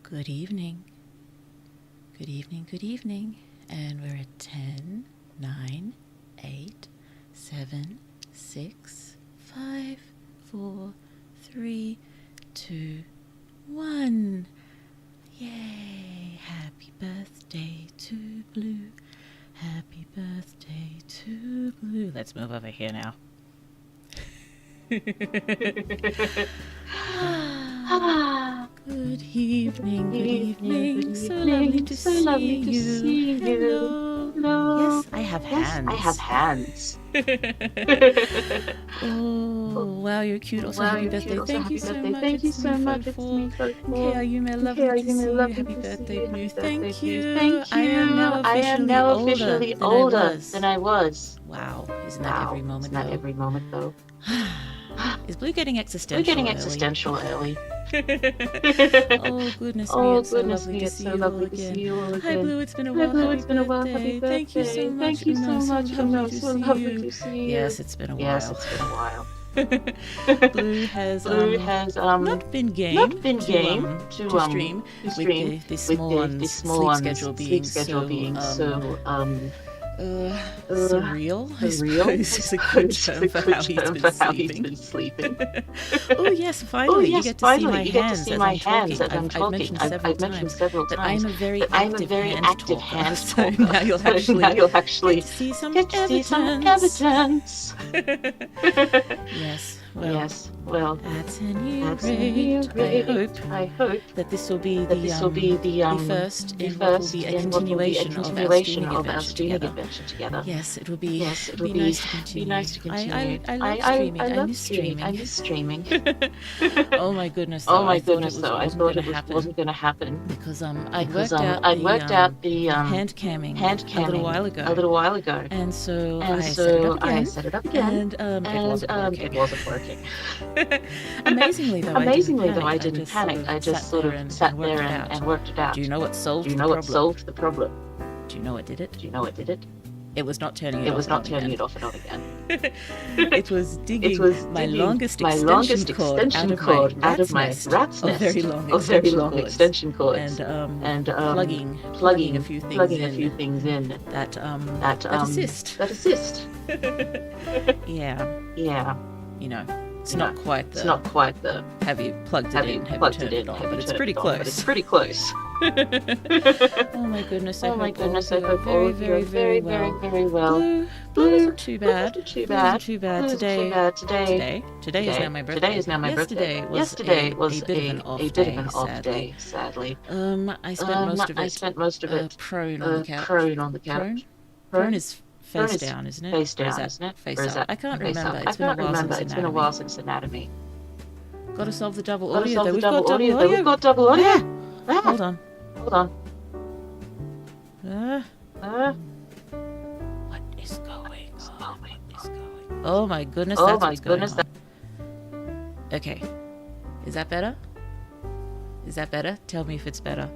Good evening. Good evening, good evening. And we're at 10, 9, 8, 7, 6, 5, 4, 3, 2, 1. Yay! Happy birthday to Blue. Happy birthday to Blue. Let's move over here now. Good evening, good evening. So lovely to see you. Hello. Yes, I have hands. Oh, wow, you're cute. Also, happy birthday. Thank you so much. It's me, Fo. Okay, Ayume, lovely to see you. Happy birthday, Blue. Thank you. I am now officially older than I was. Wow, isn't that every moment, though? Is Blue getting existential early? Oh, goodness me, it's so lovely to see you all again. Hi, Blue, it's been a while. Happy birthday. Thank you so much. So lovely to see you. Yes, it's been a while. Blue has not been game to stream with the small one's sleep schedule being so surreal, I suppose, is a good term for how he's been sleeping. Oh yes, finally you get to see my hands as I'm talking. I've mentioned several times that I'm a very active hand talker. So now you'll actually get to see some evidence. Yes. Well, at any rate, I hope that this will be the first in what will be a continuation of our streaming adventure together. Yes, it will be nice to continue. I love streaming. I miss streaming. Oh my goodness, though. I thought it wasn't going to happen because I'd worked out the hand camming a little while ago. And so I set it up again. And it wasn't working. Amazingly though, I didn't panic. I just sort of sat there and worked it out. Do you know what solved the problem? Do you know what did it? It was not turning it off and on again. It was digging my longest extension cord out of my rat's nest. A very long extension cord. And plugging a few things in that assist. Yeah. You know. It's not quite the have you plugged it in, have you turned it on, but it's pretty close. Oh my goodness, I hope all very, very well. Blue isn't too bad. Today is now my birthday. Yesterday was a bit of an off day, sadly. I spent most of it prone on the couch. Prone is face down, isn't it? Face up. I can't remember. It's been a while since anatomy. Got to solve the double audio. We've got double audio. Yeah. Hold on. What is going on? Oh my goodness, that's what's going on. Okay. Is that better? Tell me if it's better.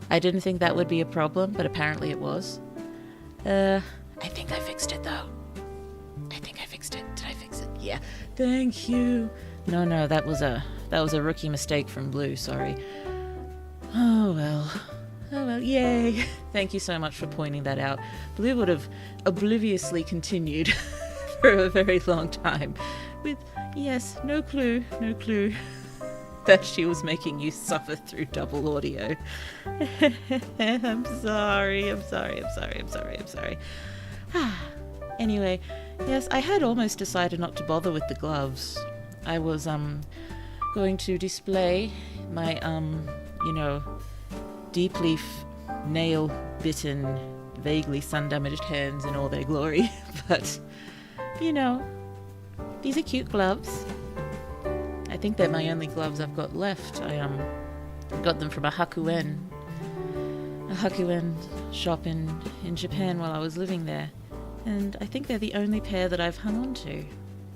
I didn't think that would be a problem, but apparently it was. I think I fixed it though. Did I fix it? Yeah. Thank you. No, that was a rookie mistake from Blue, sorry. Oh well, yay. Thank you so much for pointing that out. Blue would have obliviously continued for a very long time with, yes, no clue that she was making you suffer through double audio. I'm sorry. Anyway, yes, I had almost decided not to bother with the gloves. I was going to display my deep leaf nail bitten, vaguely sun damaged hands in all their glory, but these are cute gloves. I think they're my only gloves I've got left. I got them from a Hakuen shop in Japan while I was living there, and I think they're the only pair that I've hung on to.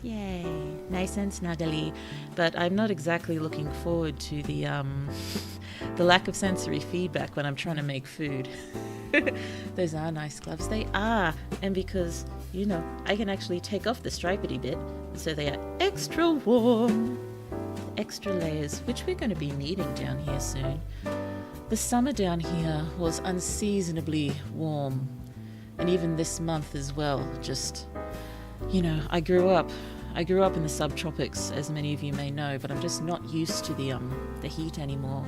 Yay, nice and snuggly. But I'm not exactly looking forward to the lack of sensory feedback when I'm trying to make food. Those are nice gloves, they are, and because I can actually take off the stripedy bit, so they are extra warm. extra layers, which we're going to be needing down here soon. The summer down here was unseasonably warm, and even this month as well. Just, I grew up in the subtropics, as many of you may know, but I'm just not used to the heat anymore.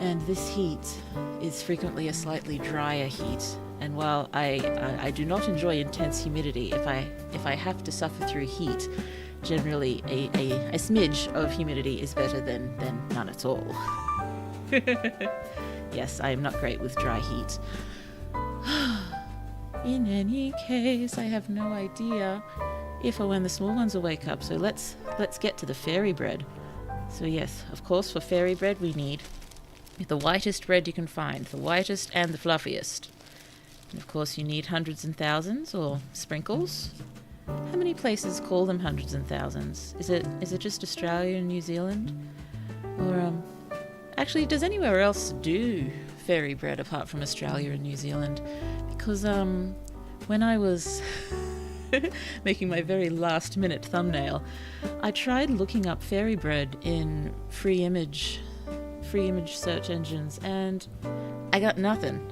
And this heat is frequently a slightly drier heat. And while I do not enjoy intense humidity, if I have to suffer through heat, generally a smidge of humidity is better than none at all. Yes, I am not great with dry heat. In any case, I have no idea if or when the small ones will wake up, so let's get to the Fairybread. So yes, of course, for Fairybread we need the whitest bread you can find, the whitest and the fluffiest. And of course you need hundreds and thousands, or sprinkles. How many places call them hundreds and thousands? Is it just Australia and New Zealand? Or actually, does anywhere else do Fairybread apart from Australia and New Zealand? Because when I was making my very last minute thumbnail, I tried looking up Fairybread in free image search engines, and I got nothing.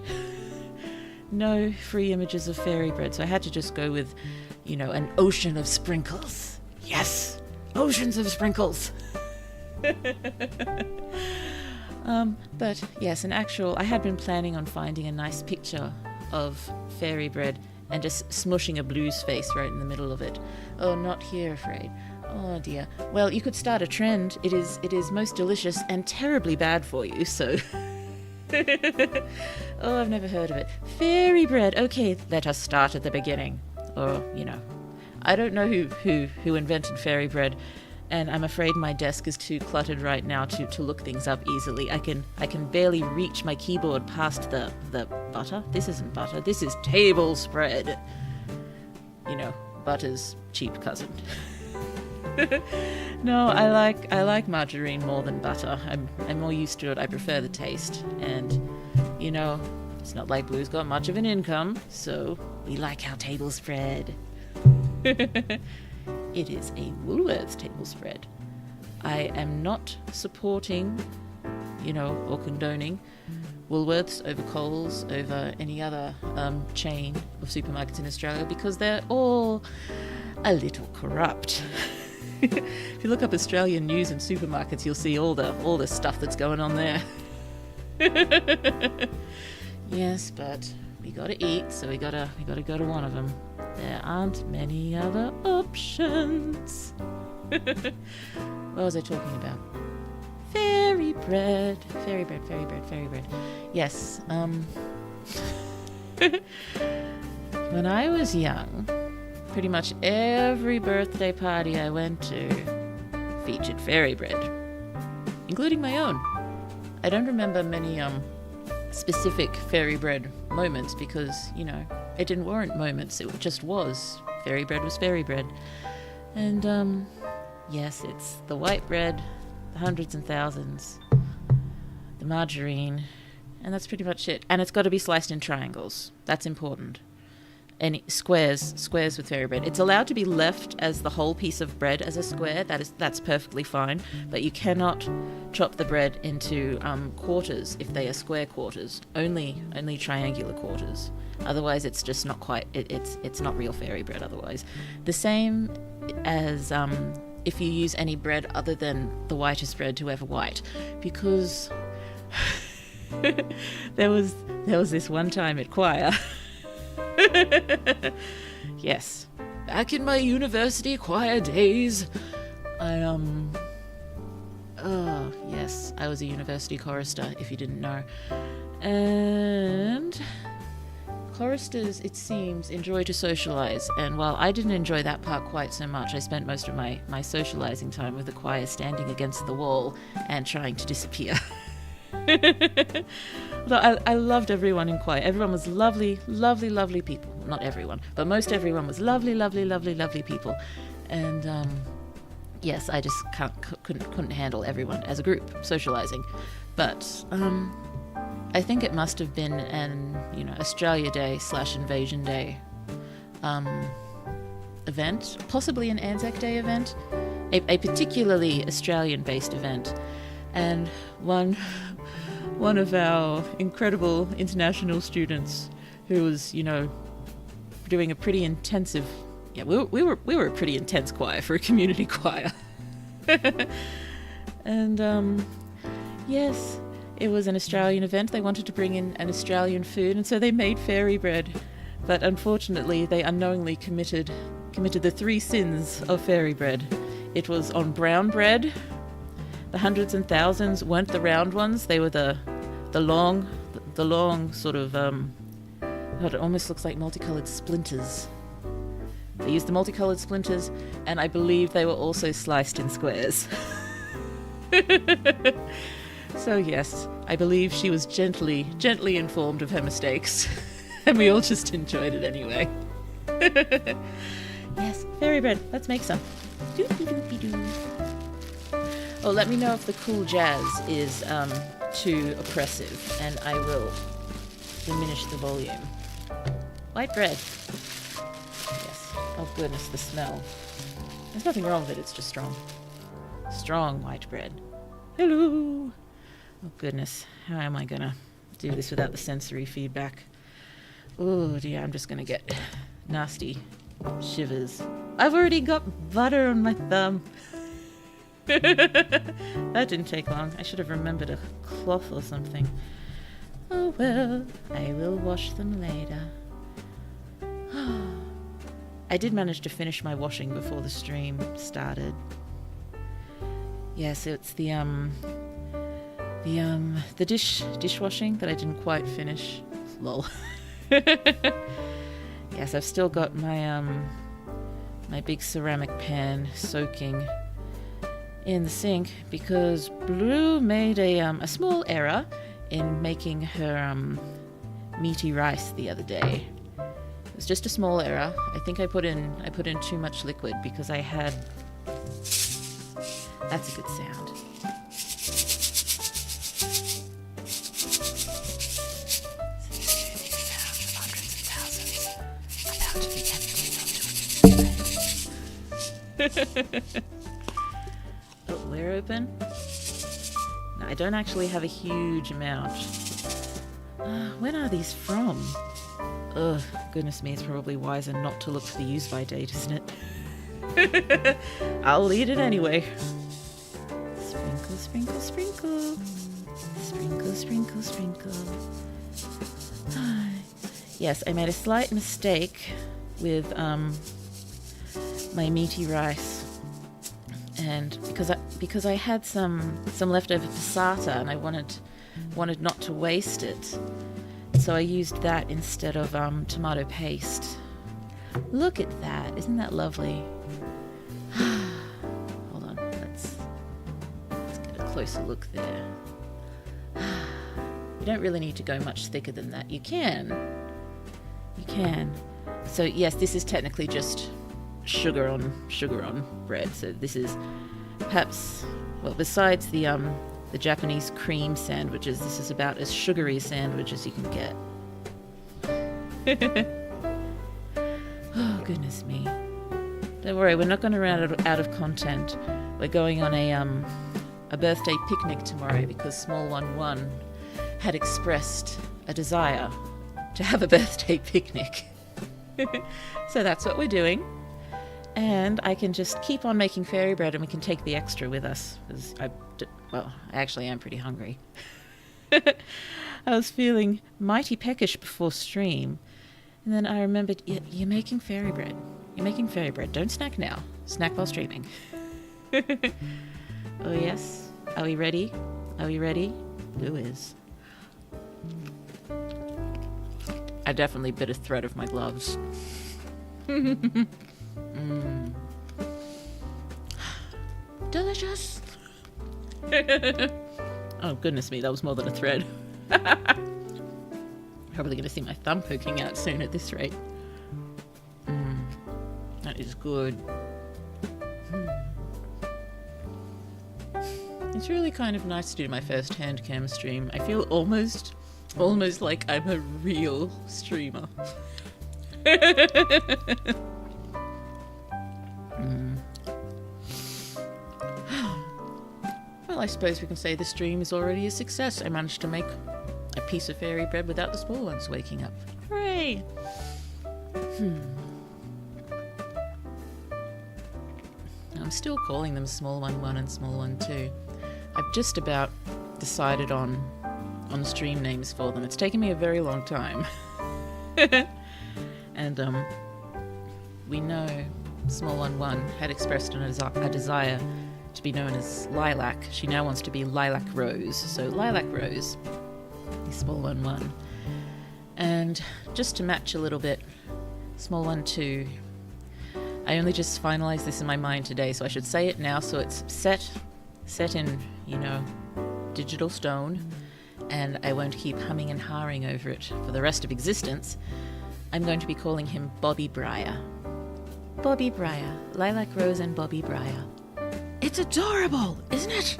No free images of Fairybread, so I had to just go with, an ocean of sprinkles. Yes, oceans of sprinkles. But yes, I had been planning on finding a nice picture of Fairybread and just smushing a blues face right in the middle of it. Oh, not here, afraid. Oh dear. Well, you could start a trend. It is most delicious and terribly bad for you, so... Oh, I've never heard of it. Fairybread. Okay, let us start at the beginning. Or, I don't know who invented Fairybread, and I'm afraid my desk is too cluttered right now to look things up easily. I can barely reach my keyboard past the butter. This isn't butter. This is table spread. Butter's cheap cousin. No, I like margarine more than butter. I'm more used to it. I prefer the taste, and it's not like Blue's got much of an income, so we like our table spread. It is a Woolworths table spread. I am not supporting, or condoning Woolworths over Coles, over any other chain of supermarkets in Australia, because they're all a little corrupt. If you look up Australian news and supermarkets, you'll see all the stuff that's going on there. Yes, but we gotta eat, so we gotta go to one of them. There aren't many other options. What was I talking about? Fairybread. Yes. When I was young, pretty much every birthday party I went to featured Fairybread, including my own. I don't remember many specific Fairybread moments because, it didn't warrant moments. It just was. Fairybread was Fairybread. And, yes, it's the white bread, the hundreds and thousands, the margarine, and that's pretty much it. And it's got to be sliced in triangles. That's important. Any squares with Fairybread. It's allowed to be left as the whole piece of bread as a square. That's perfectly fine. But you cannot chop the bread into quarters if they are square quarters. Only triangular quarters. Otherwise, it's just not quite. It's not real Fairybread. Otherwise, the same as if you use any bread other than the whitest bread to ever white, because there was this one time at choir. Yes, back in my university choir days, yes, I was a university chorister, if you didn't know. And choristers, it seems, enjoy to socialise, and while I didn't enjoy that part quite so much, I spent most of my socialising time with the choir standing against the wall and trying to disappear. I loved everyone in choir. Everyone was lovely, lovely, lovely people. Not everyone, but most everyone was lovely, lovely, lovely, lovely people. And yes, I just couldn't handle everyone as a group socializing. But I think it must have been an Australia Day / Invasion Day event, possibly an Anzac Day event. a particularly Australian-based event, and one of our incredible international students who was, doing a pretty intensive. Yeah, we were a pretty intense choir for a community choir, and yes, it was an Australian event. They wanted to bring in an Australian food, and so they made Fairybread. But unfortunately, they unknowingly committed the 3 sins of Fairybread. It was on brown bread. The hundreds and thousands weren't the round ones. They were the long sort of God, it almost looks like multicolored splinters. They used the multicolored splinters, and I believe they were also sliced in squares. So yes, I believe she was gently informed of her mistakes, and we all just enjoyed it anyway. Yes, Fairybread. Let's make some. Doo-doo-doo-doo. Oh, let me know if the cool jazz is too oppressive, and I will diminish the volume. White bread. Yes. Oh goodness, the smell. There's nothing wrong with it, it's just strong. Strong white bread. Hello! Oh goodness, how am I gonna do this without the sensory feedback? Oh dear, I'm just gonna get nasty shivers. I've already got butter on my thumb. That didn't take long. I should have remembered a cloth or something. Oh well, I will wash them later. I did manage to finish my washing before the stream started. Yes, it's the dishwashing that I didn't quite finish. Lol. Yes, I've still got my my big ceramic pan soaking in the sink because Blue made a small error in making her meaty rice the other day. It was just a small error. I think I put in too much liquid because I had. That's a good sound. Oh, we're open. No, I don't actually have a huge amount. When are these from? Ugh, goodness me, it's probably wiser not to look for the use by date, isn't it? I'll eat it anyway. Sprinkle, sprinkle, sprinkle. Sprinkle, sprinkle, sprinkle. Yes, I made a slight mistake with my meaty rice, and because I had some leftover passata and I wanted not to waste it, so I used that instead of tomato paste. Look at that! Isn't that lovely? Hold on, let's get a closer look there. You don't really need to go much thicker than that. You can. So yes, this is technically just sugar on bread. So this is perhaps, well, besides the Japanese cream sandwiches, this is about as sugary a sandwich as you can get. Oh goodness me! Don't worry, we're not going to run out of content. We're going on a birthday picnic tomorrow because Small 1 had expressed a desire to have a birthday picnic. So that's what we're doing. And I can just keep on making Fairybread and we can take the extra with us. Because I actually am pretty hungry. I was feeling mighty peckish before stream. And then I remembered, you're making Fairybread. You're making Fairybread. Don't snack now. Snack while streaming. Oh yes? Are we ready? Are we ready? Blue is. I definitely bit a thread of my gloves. Delicious. Oh goodness me, that was more than a thread. Probably going to see my thumb poking out soon at this rate. That is good. It's really kind of nice to do my first hand cam stream. I feel almost like I'm a real streamer. Well, I suppose we can say the stream is already a success. I managed to make a piece of fairy bread without the small ones waking up. Hooray! I'm still calling them small one 1 and small one 2. I've just about decided on stream names for them. It's taken me a very long time. And we know small one 1 had expressed a desire to be known as Lilac. She now wants to be Lilac Rose. So Lilac Rose is small one 1. And just to match a little bit, small one 2. I only just finalized this in my mind today, so I should say it now so it's set in, digital stone, and I won't keep humming and hawing over it for the rest of existence. I'm going to be calling him Bobby Briar. Bobby Briar. Lilac Rose and Bobby Briar. It's adorable, isn't it?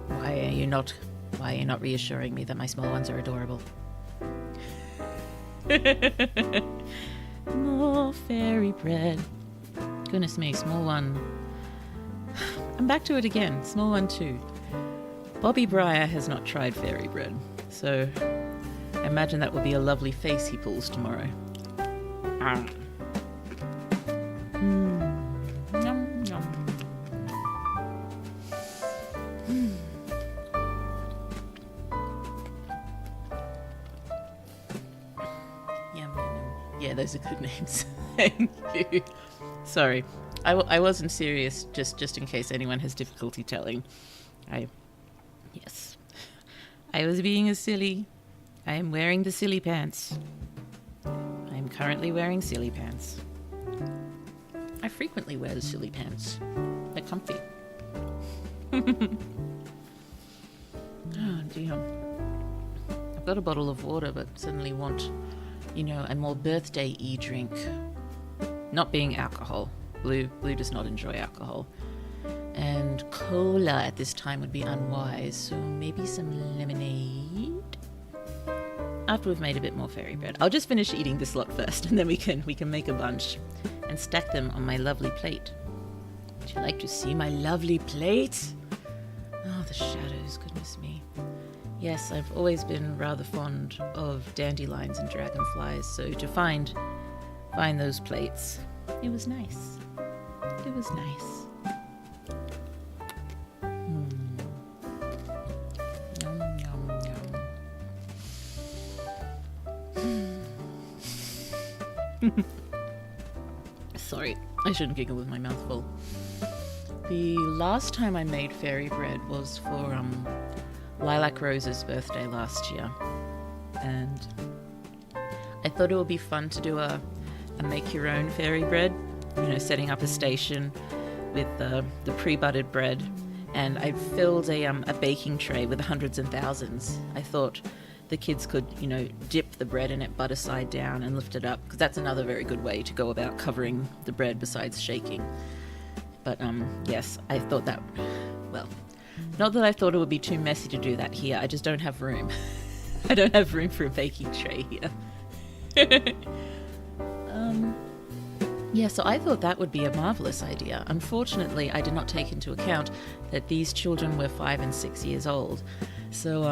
Why are you not reassuring me that my small ones are adorable? More fairy bread. Goodness me, small one. I'm back to it again. Small one 2. Bobby Briar has not tried fairy bread, so I imagine that will be a lovely face he pulls tomorrow. Yum, yum. Yum, yum. Yeah, those are good names. Thank you. Sorry, I wasn't serious, just in case anyone has difficulty telling. Yes. I was being a silly. I am wearing the silly pants. I am currently wearing silly pants. I frequently wear the silly pants. They're comfy. Oh dear. I've got a bottle of water, but suddenly want, a more birthday-y drink. Not being alcohol. Blue does not enjoy alcohol. And cola at this time would be unwise, so maybe some lemonade? After we've made a bit more fairy bread. I'll just finish eating this lot first, and then we can make a bunch and stack them on my lovely plate. Would you like to see my lovely plate? Oh, the shadows, goodness me. Yes, I've always been rather fond of dandelions and dragonflies, so to find those plates, it was nice. It was nice. Yum, yum, yum. Sorry, I shouldn't giggle with my mouth full. The last time I made fairy bread was for Lilac Rose's birthday last year, and I thought it would be fun to do a make your own fairy bread, setting up a station with the pre-buttered bread, and I filled a baking tray with hundreds and thousands. I thought the kids could, dip the bread in it butter side down and lift it up, because that's another very good way to go about covering the bread besides shaking. But yes, I thought that, well, not that I thought it would be too messy to do that here, I just don't have room. I don't have room for a baking tray here. Yeah, so I thought that would be a marvelous idea. Unfortunately, I did not take into account that these children were 5 and 6 years old. So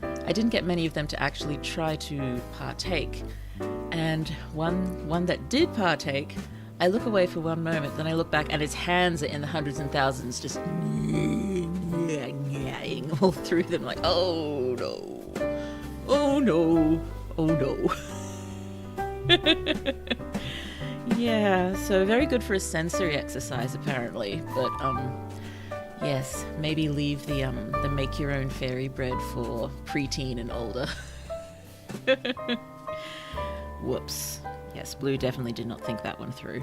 I didn't get many of them to actually try to partake. And one that did partake, I look away for one moment, then I look back and its hands are in the hundreds and thousands, just all through them, like, oh no, oh no, oh no. Yeah, so very good for a sensory exercise apparently, but yes, maybe leave the make your own fairy bread for preteen and older. Whoops. Yes, Blue definitely did not think that one through.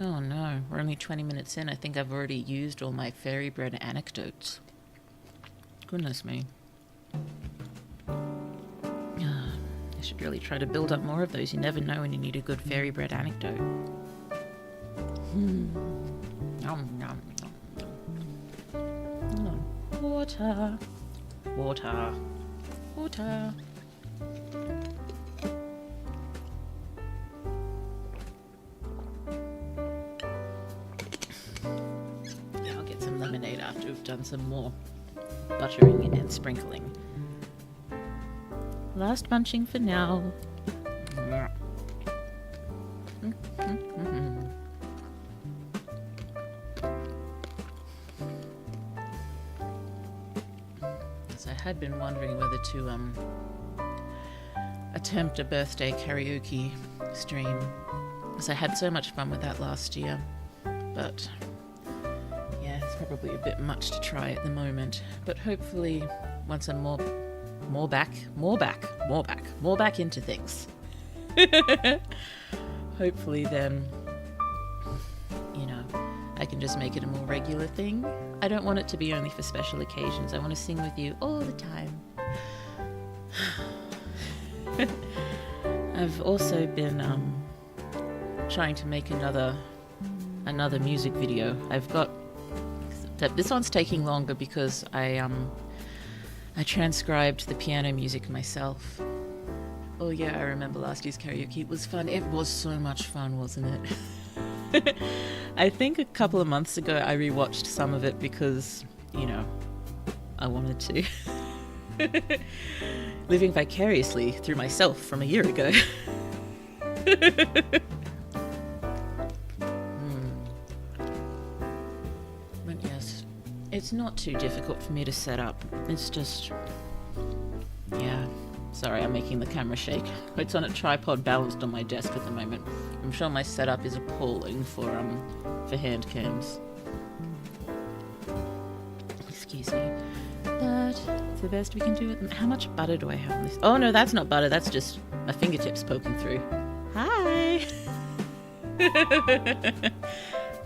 Oh no, we're only 20 minutes in. I think I've already used all my fairy bread anecdotes. Goodness me. I should really try to build up more of those. You never know when you need a good fairy bread anecdote. Yum, yum, yum, yum. Water. Water. Water. lemonade after we've done some more buttering and sprinkling. Last munching for now. So I had been wondering whether to attempt a birthday karaoke stream, because I had so much fun with that last year, but yeah, it's probably a bit much to try at the moment. But hopefully once I'm more back into things, hopefully then, you know, I can just make it a more regular thing. I don't want it to be only for special occasions. I want to sing with you all the time. I've also been trying to make another music video. I've got this one's taking longer because I transcribed the piano music myself. Oh yeah, I remember last year's karaoke. It was fun. It was so much fun, wasn't it? I think a couple of months ago I rewatched some of it because, you know, I wanted to. Living vicariously through myself from a year ago. But yes, it's not too difficult for me to set up. It's just, yeah. Sorry, I'm making the camera shake. It's on a tripod balanced on my desk at the moment. I'm sure my setup is appalling for hand cams. Excuse me. But it's the best we can do with them. How much butter do I have on this? Oh no, that's not butter. That's just my fingertips poking through. Hi!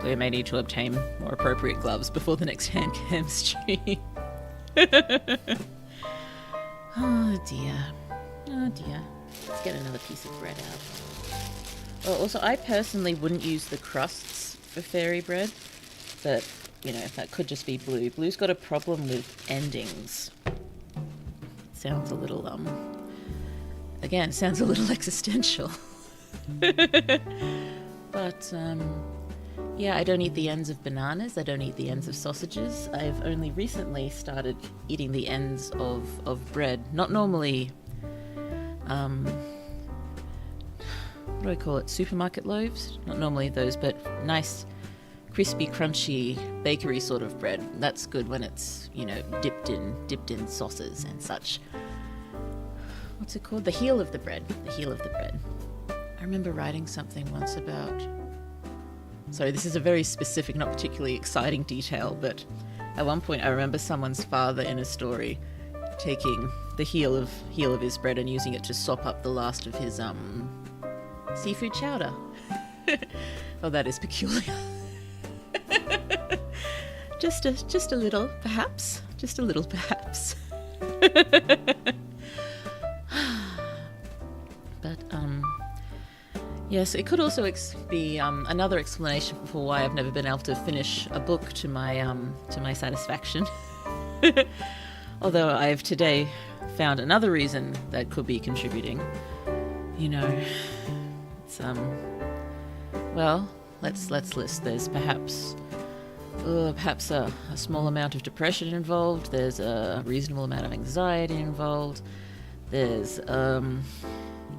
We may need to obtain more appropriate gloves before the next hand cam stream. Oh dear. Oh dear. Let's get another piece of bread out. Oh, also, I personally wouldn't use the crusts for Fairybread, but, you know, that could just be Blue. Blue's got a problem with endings. Sounds a little, again, sounds a little existential. But, yeah, I don't eat the ends of bananas. I don't eat the ends of sausages. I've only recently started eating the ends of bread. Not normally, what do I call it? Supermarket loaves? Not normally those, but nice, crispy, crunchy, bakery sort of bread. That's good when it's, you know, dipped in sauces and such. What's it called? The heel of the bread. The heel of the bread. I remember writing something once about... Sorry, this is a very specific, not particularly exciting detail, but at one point I remember someone's father in a story taking the heel of his bread and using it to sop up the last of his seafood chowder. Oh, that is peculiar. Just a little, perhaps. Just a little, perhaps. But yes, it could also be another explanation for why I've never been able to finish a book to my satisfaction. Although I've today found another reason that could be contributing. You know, it's well, let's list. There's perhaps a small amount of depression involved. There's a reasonable amount of anxiety involved. There's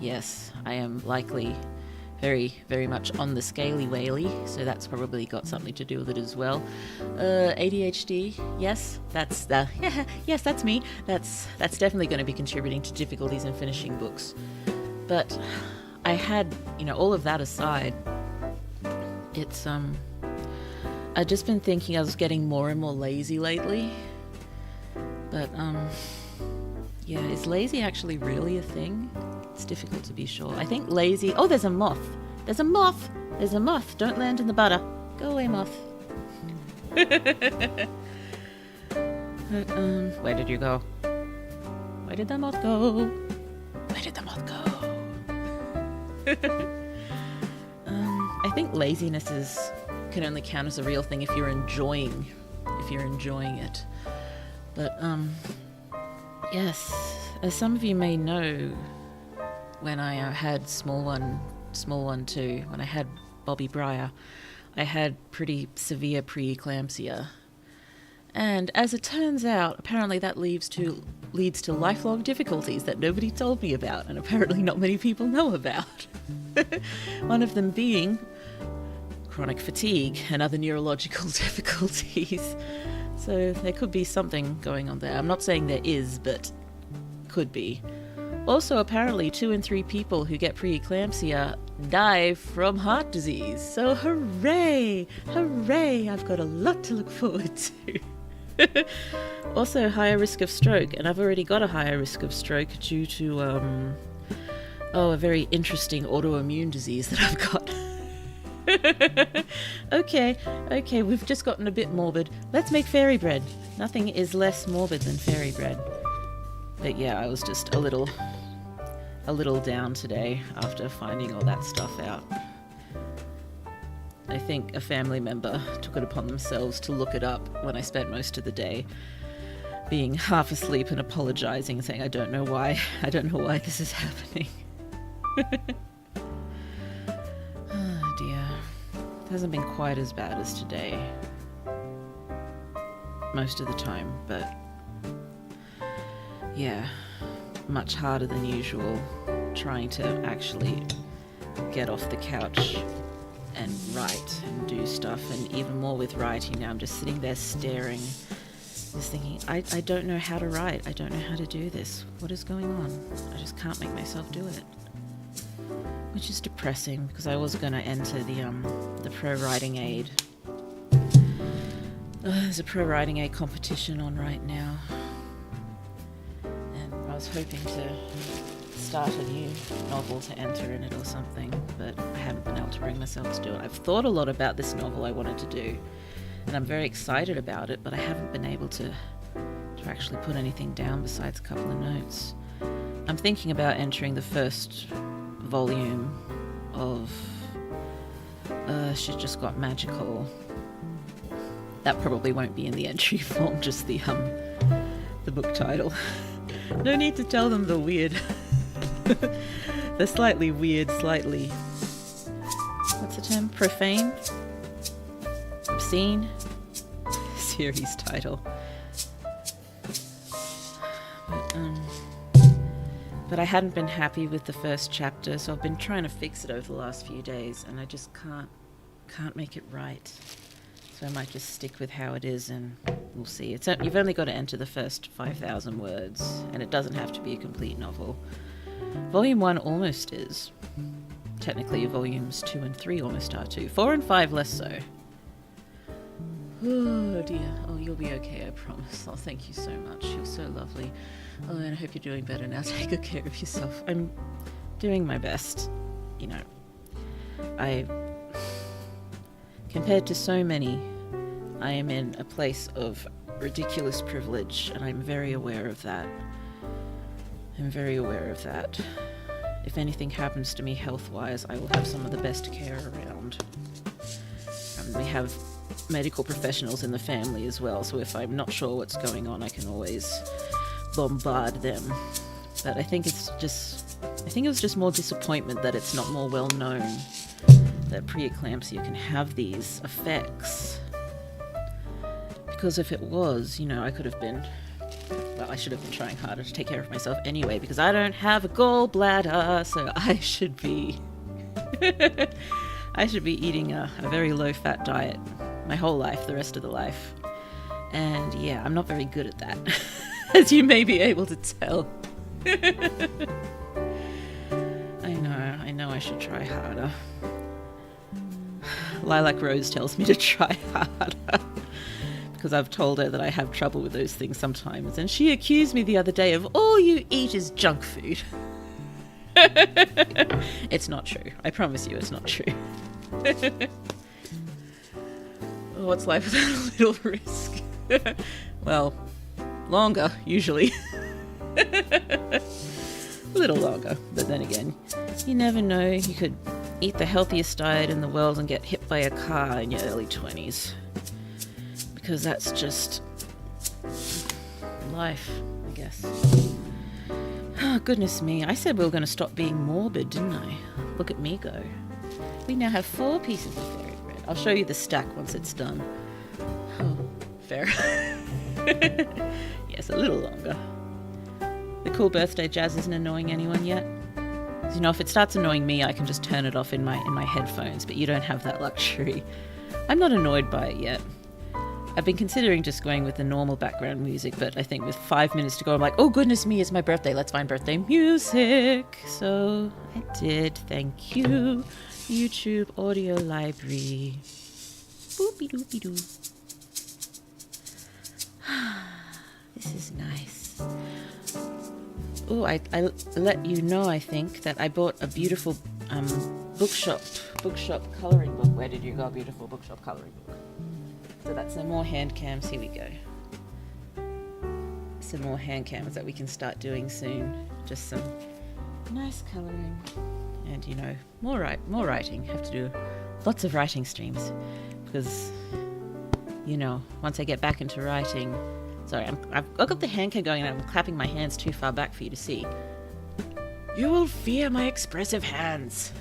yes, I am likely very, very much on the scaly whaley, so that's probably got something to do with it as well. ADHD, yes, that's yes, that's me. That's definitely going to be contributing to difficulties in finishing books. But I had, you know, all of that aside, it's I've just been thinking I was getting more and more lazy lately. But yeah, is lazy actually really a thing? It's difficult to be sure. I think lazy... Oh, there's a moth. There's a moth. There's a moth. Don't land in the butter. Go away, moth. But, where did you go? Where did the moth go? Where did the moth go? I think laziness can only count as a real thing if you're enjoying it. But, yes, as some of you may know, when I had small one too, when I had Bobby Briar, I had pretty severe preeclampsia. And as it turns out, apparently that leads to lifelong difficulties that nobody told me about, and apparently not many people know about. One of them being chronic fatigue and other neurological difficulties. So there could be something going on there. I'm not saying there is, but could be. Also, apparently 2 in 3 people who get preeclampsia die from heart disease. So hooray! Hooray! I've got a lot to look forward to. Also, higher risk of stroke, and I've already got a higher risk of stroke due to a very interesting autoimmune disease that I've got. Okay, we've just gotten a bit morbid. Let's make Fairybread. Nothing is less morbid than Fairybread. But yeah, I was just a little down today after finding all that stuff out. I think a family member took it upon themselves to look it up when I spent most of the day being half asleep and apologizing, saying, I don't know why this is happening. Oh dear. It hasn't been quite as bad as today. Most of the time, but yeah, much harder than usual trying to actually get off the couch and write and do stuff, and even more with writing now. I'm just sitting there staring, just thinking, I don't know how to write. I don't know how to do this. What is going on? I just can't make myself do it. Which is depressing, because I was going to enter the Pro Writing Aid. There's a Pro Writing Aid competition on right now. And I was hoping to start a new novel to enter in it or something, but I haven't been able to bring myself to do it. I've thought a lot about this novel I wanted to do, and I'm very excited about it, but I haven't been able to actually put anything down besides a couple of notes. I'm thinking about entering the first volume of She Just Got Magical. That probably won't be in the entry form, just the book title. No need to tell them the weird the slightly weird, slightly, what's the term? Profane? Obscene? Series title. But I hadn't been happy with the first chapter, so I've been trying to fix it over the last few days, and I just can't make it right. So I might just stick with how it is, and we'll see. You've only got to enter the first 5,000 words, and it doesn't have to be a complete novel. Volume 1 almost is. Technically, volumes 2 and 3 almost are too. 4 and 5 less so. Oh dear. Oh, you'll be okay, I promise. Oh, thank you so much. You're so lovely. Oh, and I hope you're doing better now. Take good care of yourself. I'm doing my best. You know, compared to so many, I am in a place of ridiculous privilege, and I'm very aware of that. I'm very aware of that. If anything happens to me health-wise, I will have some of the best care around. We have medical professionals in the family as well, so if I'm not sure what's going on, I can always bombard them. But I think it was just more disappointment that it's not more well known that preeclampsia can have these effects. Because if it was, you know, I should have been trying harder to take care of myself anyway, because I don't have a gallbladder, so I should be eating a very low-fat diet my whole life, the rest of the life. And yeah, I'm not very good at that, as you may be able to tell. I know I should try harder. Lilac Rose tells me to try harder, because I've told her that I have trouble with those things sometimes, and she accused me the other day of, all you eat is junk food. It's not true. I promise you it's not true. What's life without a little risk? Well, longer, usually. A little longer, but then again, you never know. You could eat the healthiest diet in the world and get hit by a car in your early 20s. Because that's just life, I guess. Oh, goodness me. I said we were going to stop being morbid, didn't I? Look at me go. We now have 4 pieces of fairy bread. I'll show you the stack once it's done. Oh, fair. Yes, a little longer. The cool birthday jazz isn't annoying anyone yet. You know, if it starts annoying me, I can just turn it off in my headphones, but you don't have that luxury. I'm not annoyed by it yet. I've been considering just going with the normal background music, but I think with 5 minutes to go, I'm like, oh goodness me, it's my birthday, let's find birthday music. So I did, thank you. YouTube audio library. Boopy doopy doo. This is nice. Oh, I let you know, I think, that I bought a beautiful bookshop colouring book. Where did you go, beautiful bookshop colouring book? So that's some more hand cams. Here we go. Some more hand cams that we can start doing soon. Just some nice colouring. And, you know, more writing. Have to do lots of writing streams. Because, you know, once I get back into writing... Sorry, I've got the hand cam going and I'm clapping my hands too far back for you to see. You will fear my expressive hands.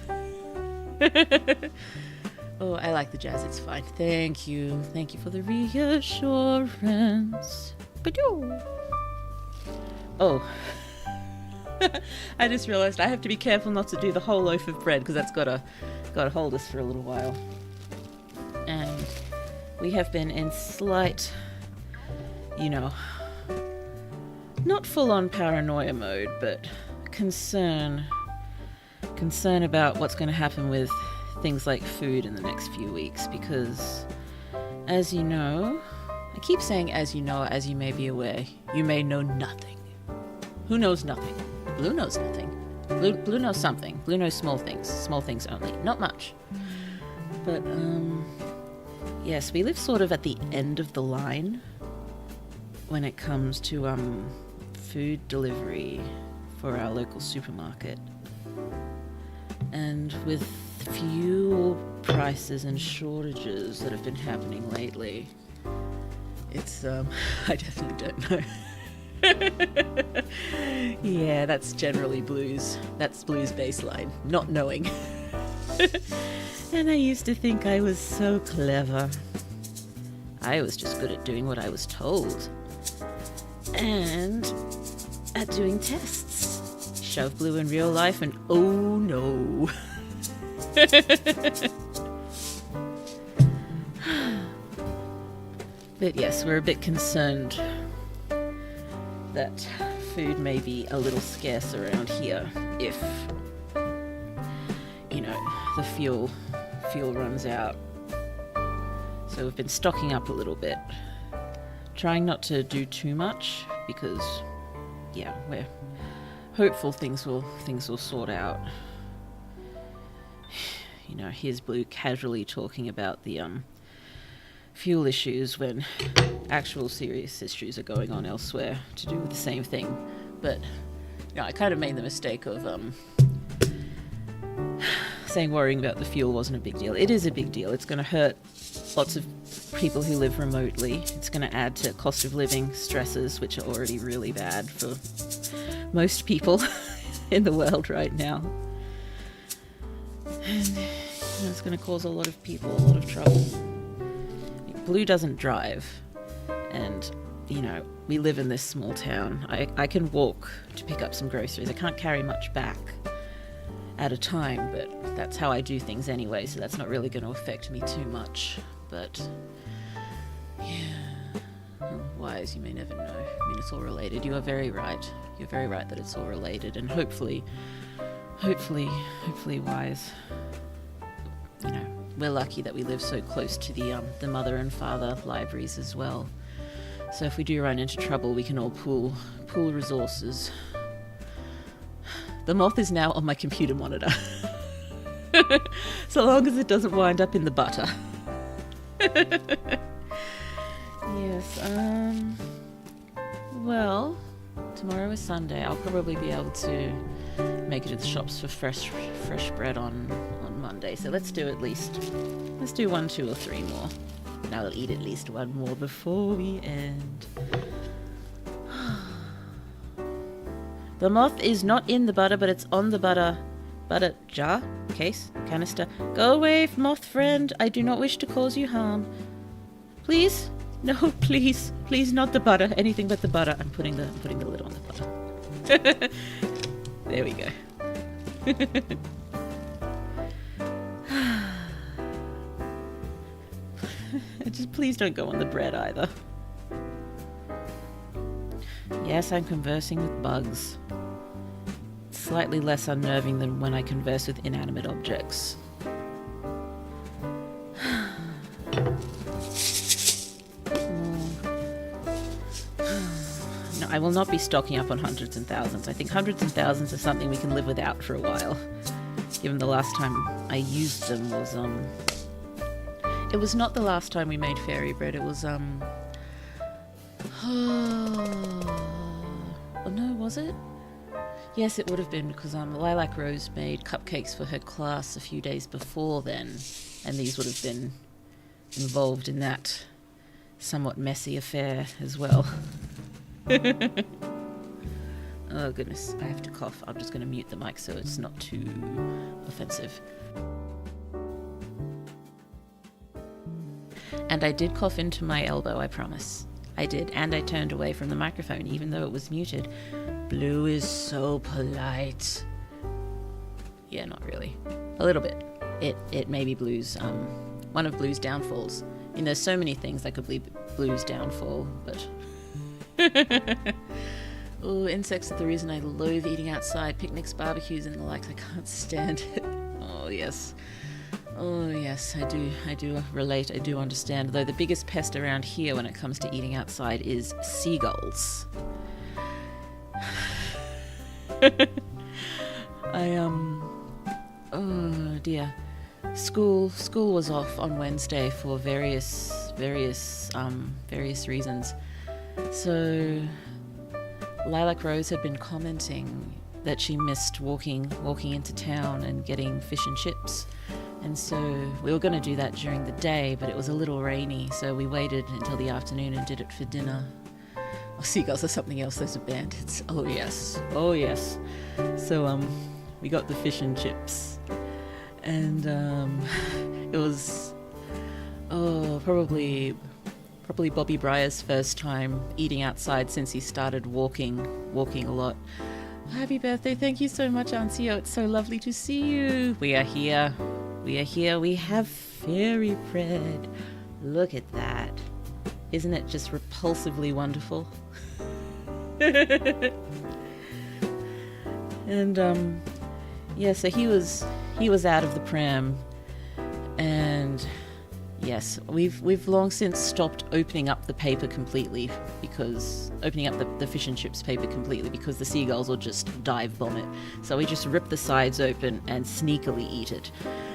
Oh, I like the jazz, it's fine. Thank you. Thank you for the reassurance. Ba-doo. Oh. I just realised I have to be careful not to do the whole loaf of bread because that's got to hold us for a little while. And we have been in slight, you know, not full-on paranoia mode, but concern about what's going to happen with things like food in the next few weeks, because as you know, I keep saying as you know, as you may be aware, you may know nothing. Who knows nothing? Blue knows nothing. Blue knows something. Blue knows small things only, not much. But yes, we live sort of at the end of the line when it comes to food delivery for our local supermarket. And with fuel prices and shortages that have been happening lately, it's I definitely don't know. Yeah, that's generally blues. That's blues baseline, not knowing. And I used to think I was so clever. I was just good at doing what I was told. And at doing tests. Shove blue in real life and oh no. But yes, we're a bit concerned that food may be a little scarce around here if, you know, the fuel runs out. So we've been stocking up a little bit, trying not to do too much because, yeah, we're hopeful things will sort out. You know, here's Blue casually talking about the fuel issues when actual serious issues are going on elsewhere to do with the same thing. But you know, I kind of made the mistake of saying worrying about the fuel wasn't a big deal. It is a big deal. It's going to hurt lots of people who live remotely. It's going to add to cost of living stresses, which are already really bad for most people in the world right now. And you know, it's going to cause a lot of people a lot of trouble. Blue doesn't drive, and you know, we live in this small town. I can walk to pick up some groceries. I can't carry much back at a time, but that's how I do things anyway, so that's not really going to affect me too much. But yeah, wise, you may never know. I mean, it's all related. You are very right. You're very right that it's all related, and hopefully wise. You know, we're lucky that we live so close to the mother and father libraries as well. So if we do run into trouble, we can all pool resources. The moth is now on my computer monitor. So long as it doesn't wind up in the butter. Yes, well, tomorrow is Sunday. I'll probably be able to make it to the shops for fresh bread on Monday. So let's do 1, 2, or 3 more. And I'll eat at least 1 more before we end. The moth is not in the butter, but it's on the butter jar, case, canister. Go away, moth friend. I do not wish to cause you harm. Please, No, please, please, not the butter. Anything but the butter. I'm putting the lid on the butter. There we go. Just please don't go on the bread either. Yes, I'm conversing with bugs. It's slightly less unnerving than when I converse with inanimate objects. No, I will not be stocking up on hundreds and thousands. I think hundreds and thousands is something we can live without for a while. Given the last time I used them was, it was not the last time we made Fairybread, it was, oh no, was it? Yes, it would have been, because Lilac Rose made cupcakes for her class a few days before then, and these would have been involved in that somewhat messy affair as well. Oh goodness, I have to cough. I'm just going to mute the mic so it's not too offensive. And I did cough into my elbow, I promise. I did, and I turned away from the microphone even though it was muted. Blue is so polite. Yeah, not really. A little bit. It may be Blue's, one of Blue's downfalls. I mean, there's so many things that could be Blue's downfall, but... Oh, insects are the reason I loathe eating outside. Picnics, barbecues, and the likes. I can't stand it. Oh, yes. Oh, yes, I do relate. I do understand. Though the biggest pest around here when it comes to eating outside is seagulls. Oh dear. School was off on Wednesday for various reasons. So Lilac Rose had been commenting that she missed walking into town and getting fish and chips. And so we were going to do that during the day, but it was a little rainy, so we waited until the afternoon and did it for dinner. Oh, seagulls are something else. Those are bandits. Oh yes. So we got the fish and chips, and it was probably Bobby Breyer's first time eating outside since he started walking a lot. Happy birthday! Thank you so much, Ancio. It's so lovely to see you. We are here. We have Fairybread. Look at that. Isn't it just repulsively wonderful? And yeah, so he was out of the pram, and yes, we've long since stopped opening up the paper completely, because opening up the fish and chips paper completely, because the seagulls will just dive bomb it. So we just rip the sides open and sneakily eat it.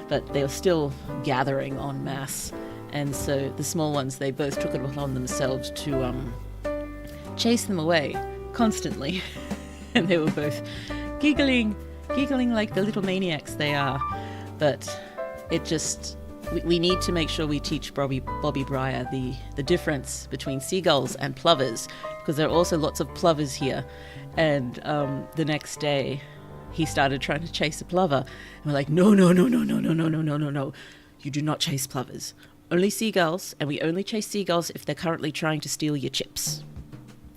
But they were still gathering en masse, and so the small ones, they both took it upon themselves to chase them away constantly. And they were both giggling like the little maniacs they are. But it just... We need to make sure we teach Bobby Breyer the difference between seagulls and plovers, because there are also lots of plovers here. And the next day, he started trying to chase a plover. And we're like, no. You do not chase plovers. Only seagulls, and we only chase seagulls if they're currently trying to steal your chips.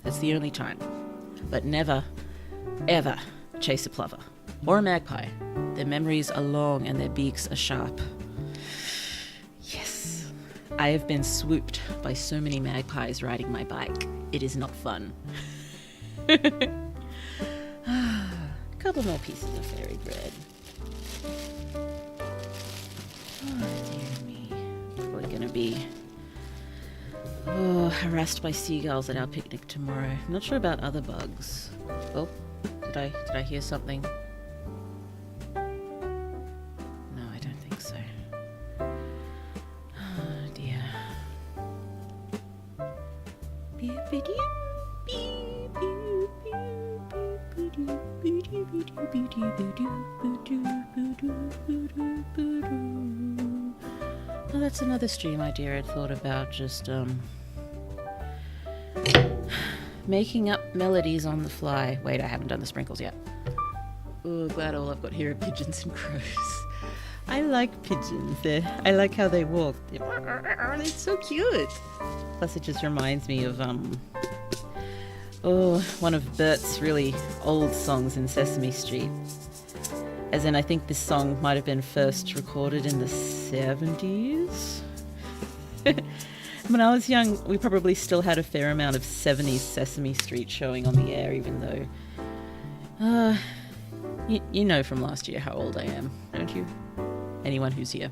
That's the only time. But never, ever chase a plover. Or a magpie. Their memories are long and their beaks are sharp. Yes, I have been swooped by so many magpies riding my bike. It is not fun. Couple more pieces of Fairybread. Oh dear me. Probably gonna be harassed by seagulls at our picnic tomorrow. I'm not sure about other bugs. Oh, did I hear something? No, I don't think so. Oh dear. Well, that's another stream idea I'd thought about, just making up melodies on the fly. Wait, I haven't done the sprinkles yet. Oh, glad all I've got here are pigeons and crows. I I like pigeons. I like how they walk. They're so cute. Plus it just reminds me of one of Bert's really old songs in Sesame Street. As in, I think this song might have been first recorded in the 70s. When I was young, we probably still had a fair amount of 70s Sesame Street showing on the air, even though... you know from last year how old I am, don't you? Anyone who's here.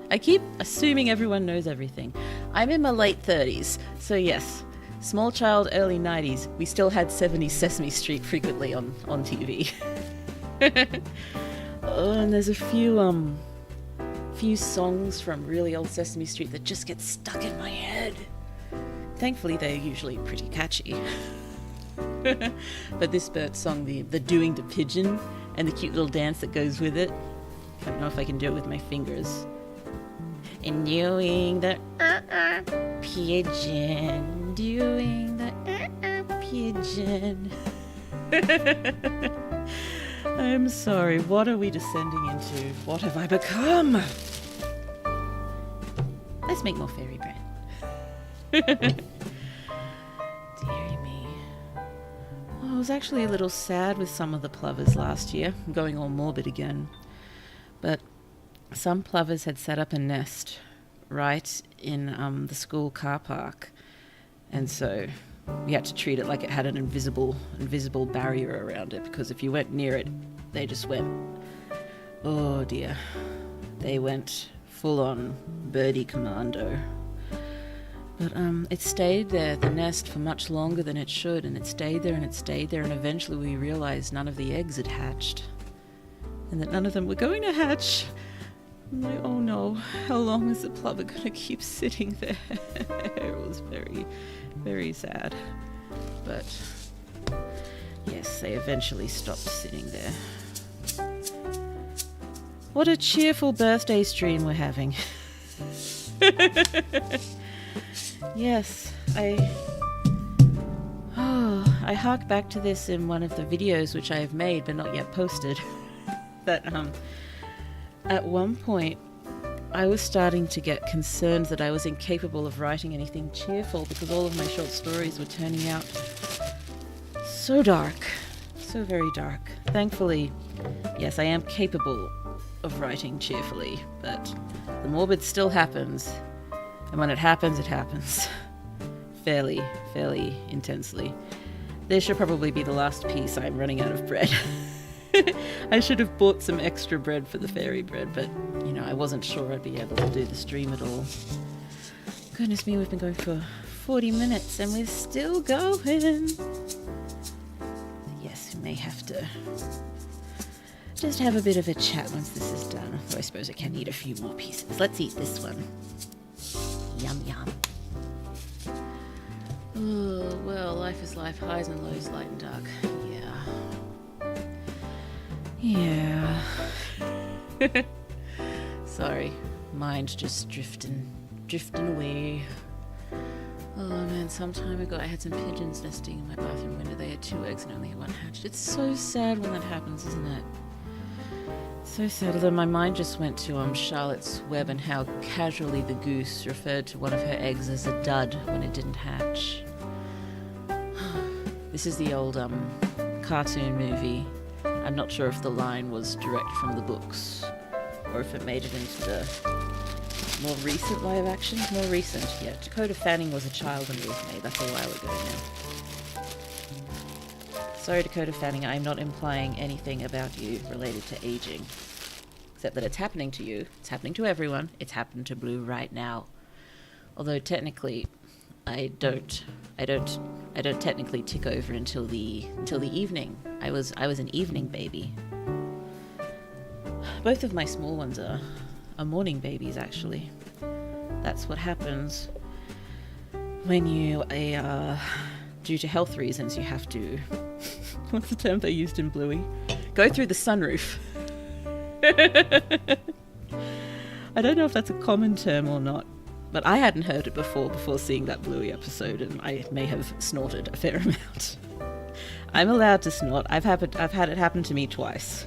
I keep assuming everyone knows everything. I'm in my late 30s, so yes, small child, early 90s, we still had 70s Sesame Street frequently on TV. And there's a few songs from really old Sesame Street that just get stuck in my head. Thankfully, they're usually pretty catchy. But this Bert song, the doing the pigeon and the cute little dance that goes with it, I don't know if I can do it with my fingers. And doing the pigeon, doing the pigeon. I'm sorry, what are we descending into? What have I become? Let's make more fairy bread. Dearie me. I was actually a little sad with some of the plovers last year. I'm going all morbid again. But some plovers had set up a nest right in the school car park. And so we had to treat it like it had an invisible barrier around it, because if you went near it, they just went, oh dear. They went full on birdie commando. But it stayed there, the nest, for much longer than it should, and it stayed there and it stayed there, and eventually we realized none of the eggs had hatched, and that none of them were going to hatch. I'm like, oh no, how long is the plover going to keep sitting there? It was very, very sad. But yes, they eventually stopped sitting there. What a cheerful birthday stream we're having. Yes, I hark back to this in one of the videos which I have made but not yet posted. That at one point I was starting to get concerned that I was incapable of writing anything cheerful, because all of my short stories were turning out so dark, so very dark. Thankfully, yes, I am capable of writing cheerfully, but the morbid still happens, and when it happens fairly intensely. This should probably be the last piece. I'm running out of bread. I should have bought some extra bread for the fairy bread, but you know, I wasn't sure I'd be able to do the stream at all. Goodness me, we've been going for 40 minutes and we're still going. Yes, we may have to just have a bit of a chat once this is done. Although I suppose I can eat a few more pieces. Let's eat this one. Yum yum. Oh, well, life is life, highs and lows, light and dark. Yeah. Sorry, mind just drifting away. Oh man, some time ago I had some pigeons nesting in my bathroom window. They had 2 eggs and only 1 hatched. It's so sad when that happens, isn't it? So sad. Although my mind just went to Charlotte's Web and how casually the goose referred to one of her eggs as a dud when it didn't hatch. This is the old cartoon movie. I'm not sure if the line was direct from the books or if it made it into the more recent live action. More recent, yeah. Dakota Fanning was a child when it was made. That's a while ago now. Sorry, Dakota Fanning, I'm not implying anything about you related to aging. Except that it's happening to you. It's happening to everyone. It's happened to Blue right now. Although technically, I don't technically tick over until the evening. I was an evening baby. Both of my small ones are morning babies, actually. That's what happens when you due to health reasons, you have to what's the term they used in Bluey? Go through the sunroof. I don't know if that's a common term or not. But I hadn't heard it before seeing that Bluey episode, and I may have snorted a fair amount. I'm allowed to snort. I've had it happen to me twice.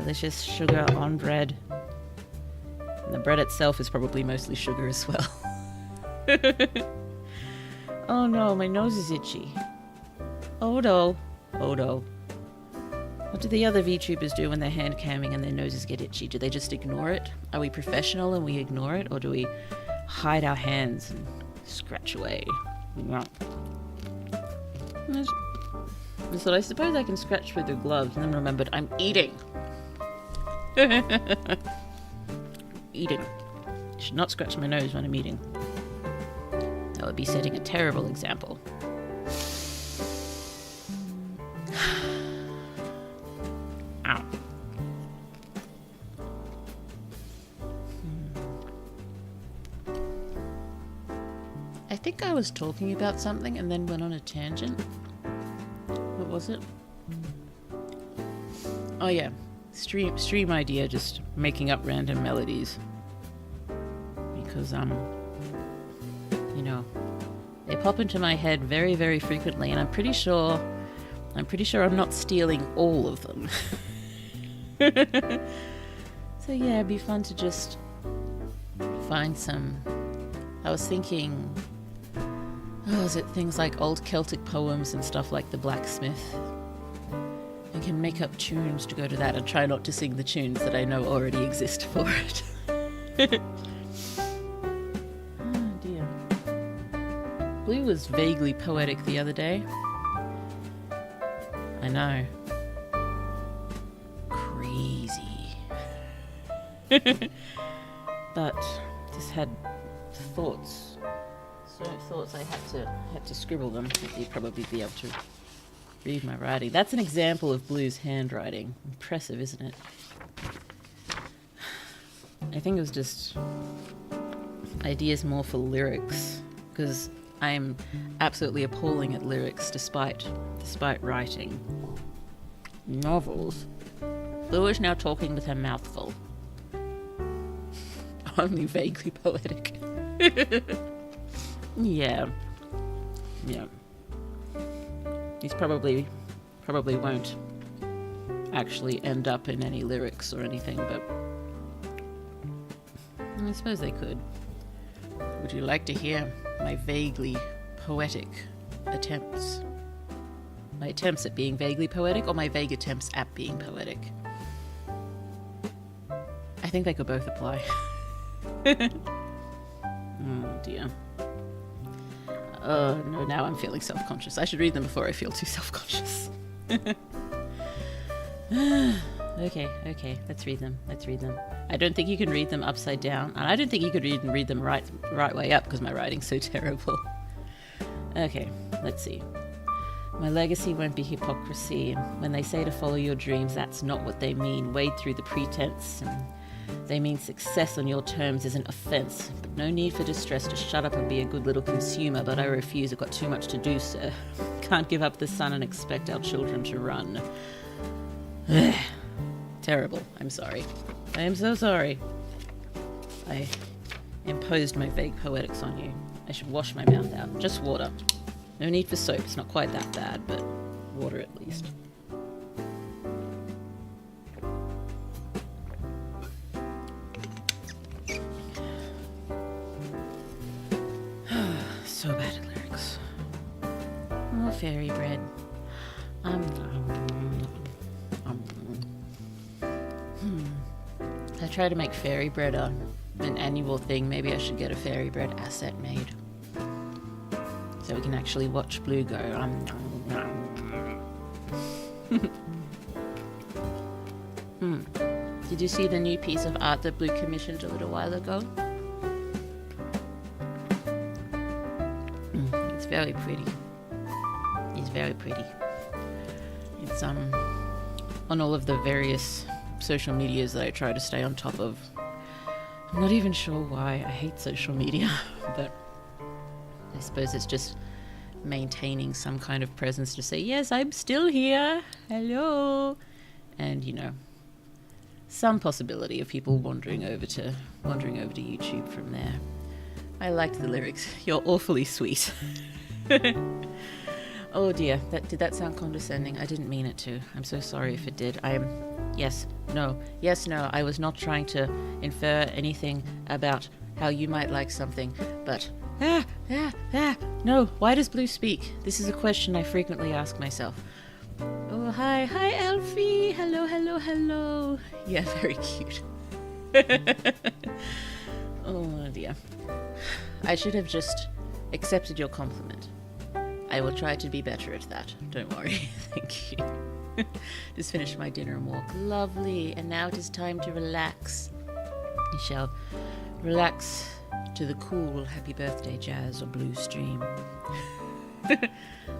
Delicious sugar on bread. And the bread itself is probably mostly sugar as well. Oh no, my nose is itchy. Oh no. Oh no. What do the other VTubers do when they're hand camming and their noses get itchy? Do they just ignore it? Are we professional and we ignore it? Or do we hide our hands and scratch away? So I suppose I can scratch with the gloves, and then remembered I'm eating. Eating. I should not scratch my nose when I'm eating. That would be setting a terrible example. Ow. I think I was talking about something and then went on a tangent. What was it? Oh yeah, stream idea, just making up random melodies. Because you know, they pop into my head very, very frequently, and I'm pretty sure I'm not stealing all of them. So yeah, it'd be fun to just find some. I was thinking, is it things like old Celtic poems and stuff like The Blacksmith? I can make up tunes to go to that and try not to sing the tunes that I know already exist for it. Oh dear. Blue was vaguely poetic the other day. I know. Crazy. But just had thoughts. So thoughts I had to scribble them. You'd probably be able to read my writing. That's an example of Blue's handwriting. Impressive, isn't it? I think it was just ideas more for lyrics, because I am absolutely appalling at lyrics despite writing novels. Blue is now talking with her mouth full. Only vaguely poetic. Yeah. These probably won't actually end up in any lyrics or anything, but I suppose they could. Would you like to hear my vaguely poetic attempts? My attempts at being vaguely poetic, or my vague attempts at being poetic? I think they could both apply. Oh dear. Oh no, now I'm feeling self-conscious. I should read them before I feel too self-conscious. Okay, let's read them. I don't think you can read them upside down, and I don't think you could even read them right way up because my writing's so terrible. Okay, let's see. My legacy won't be hypocrisy. When they say to follow your dreams, that's not what they mean. Wade through the pretense. They mean success on your terms is an offence. But no need for distress to shut up and be a good little consumer, but I refuse. I've got too much to do, sir. Can't give up the sun and expect our children to run. Terrible. I'm sorry. I am so sorry. I imposed my vague poetics on you. I should wash my mouth out. Just water. No need for soap. It's not quite that bad, but water at least. So bad at lyrics. Oh, Fairybread. I try to make Fairybread an annual thing. Maybe I should get a Fairybread asset made, so we can actually watch Blue go. Did you see the new piece of art that Blue commissioned a little while ago? It's very pretty. It's very pretty. It's on all of the various social medias that I try to stay on top of. I'm not even sure why. I hate social media, but I suppose it's just maintaining some kind of presence to say, yes, I'm still here. Hello. And, you know, some possibility of people wandering over to YouTube from there. I liked the lyrics. You're awfully sweet. Oh dear, did that sound condescending? I didn't mean it to. I'm so sorry if it did. Yes, no, I was not trying to infer anything about how you might like something, but... No, why does Blue speak? This is a question I frequently ask myself. Oh, hi, Elfie! Hello. Yeah, very cute. Oh dear. I should have just accepted your compliment. I will try to be better at that. Don't worry. Thank you. Just finished my dinner and walk. Lovely. And now it is time to relax. You shall relax to the cool happy birthday jazz or blue stream.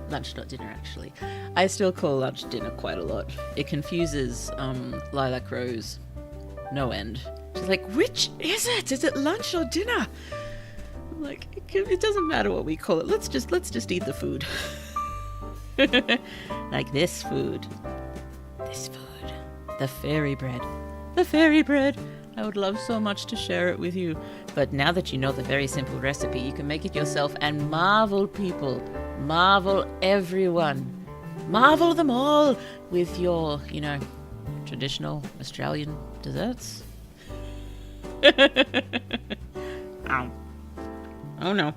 Lunch, not dinner, actually. I still call lunch dinner quite a lot. It confuses Lilac Rose no end. She's like, which is it? Is it lunch or dinner? I'm like, it doesn't matter what we call it. Let's just eat the food. Like this food. The Fairybread. I would love so much to share it with you. But now that you know the very simple recipe, you can make it yourself and marvel people. Marvel everyone. Marvel them all with your, traditional Australian desserts. Ow. Oh no.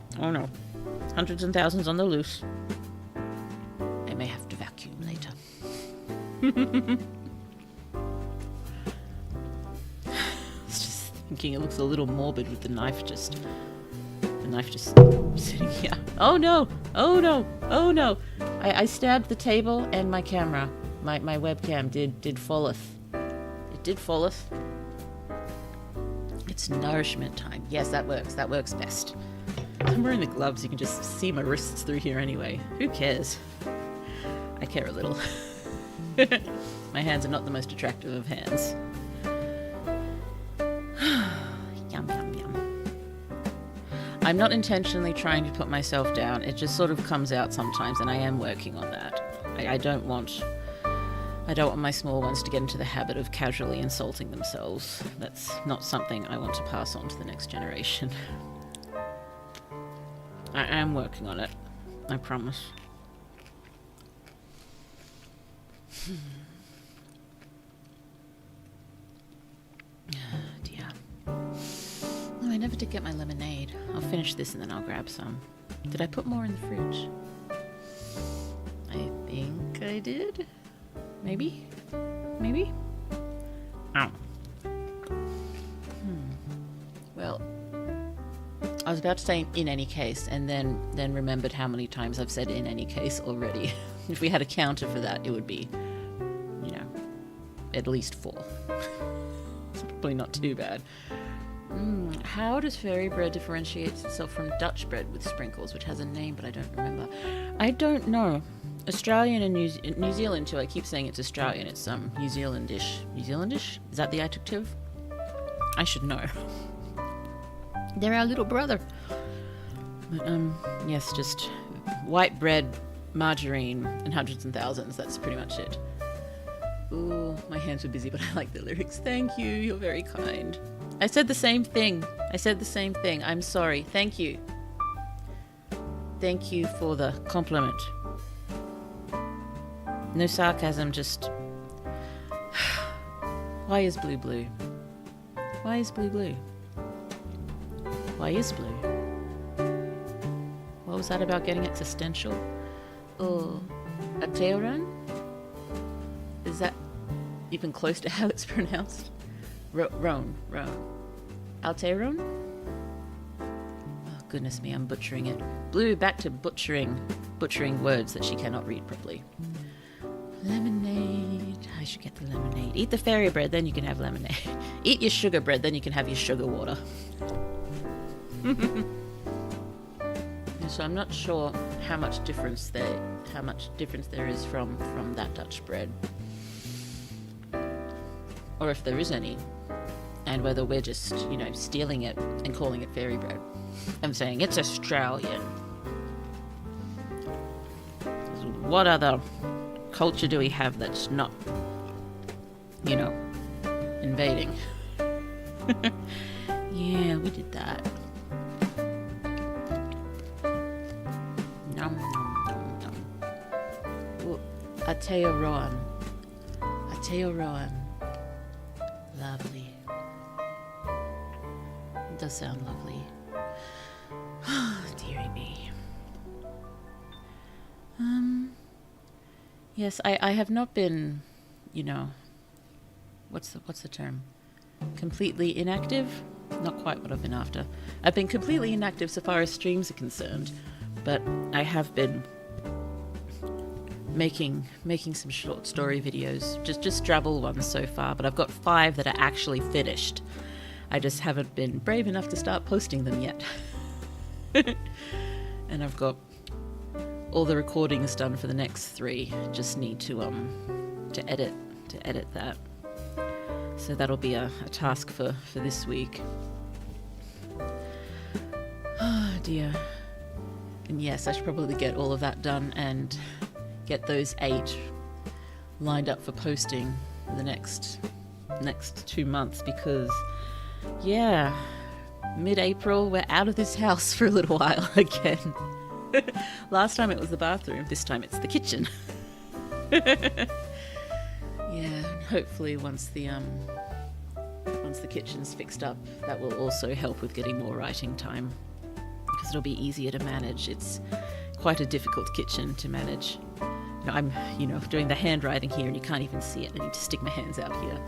Hundreds and thousands on the loose. I may have to vacuum later. Thinking it looks a little morbid with the knife just sitting here. Oh no. I stabbed the table and my camera. My webcam did falleth. It did falleth. It's nourishment time. Yes, that works best. I'm wearing the gloves, you can just see my wrists through here anyway. Who cares? I care a little. My hands are not the most attractive of hands. Yum. I'm not intentionally trying to put myself down. It just sort of comes out sometimes, and I am working on that. I don't want my small ones to get into the habit of casually insulting themselves. That's not something I want to pass on to the next generation. I am working on it. I promise. Dear. Oh, I never did get my lemonade. I'll finish this and then I'll grab some. Did I put more in the fridge? I think I did. Maybe? Ow. Well, I was about to say in any case, and then remembered how many times I've said in any case already. If we had a counter for that, it would be, at least 4. It's probably not too bad. How does Fairybread differentiate itself from Dutch bread with sprinkles, which has a name, but I don't remember? I don't know. Australian and New Zealand too. I keep saying it's Australian. It's New Zealandish. New Zealandish? Is that the adjective? I should know. They're our little brother. But yes, just white bread, margarine, and hundreds and thousands. That's pretty much it. Ooh, my hands were busy, but I like the lyrics. Thank you. You're very kind. I said the same thing. I'm sorry. Thank you. Thank you for the compliment. No sarcasm, just... Why is blue blue? Why is blue blue? Why is blue? What was that about getting existential? Oh, a Teoran? Is that even close to how it's pronounced? Roan. Alteron? Oh, goodness me, I'm butchering it. Blue, back to butchering words that she cannot read properly. Lemonade. I should get the lemonade. Eat the Fairybread, then you can have lemonade. Eat your sugar bread, then you can have your sugar water. So I'm not sure how much difference there is from that Dutch bread, or if there is any, and whether we're just stealing it and calling it Fairybread and saying it's Australian. What other culture do we have that's not invading? Yeah, we did that. Nom, nom, nom, nom. Aotearoa. Aotearoa. Lovely. It does sound lovely. Dearie me. Yes, I have not been, you know, what's the term? Completely inactive? Not quite what I've been after. I've been completely inactive so far as streams are concerned, but I have been making some short story videos, just Drabble ones so far, but I've got 5 that are actually finished. I just haven't been brave enough to start posting them yet. And I've got all the recordings done for the next 3. Just need to edit that. So that'll be a task for this week. Oh dear. And yes, I should probably get all of that done and get those 8 lined up for posting the next 2 months, because yeah, mid-April we're out of this house for a little while again. Last time it was the bathroom, this time it's the kitchen. Yeah, hopefully once the kitchen's fixed up, that will also help with getting more writing time, because it'll be easier to manage. It's quite a difficult kitchen to manage. I'm, doing the handwriting here and you can't even see it. I need to stick my hands out here.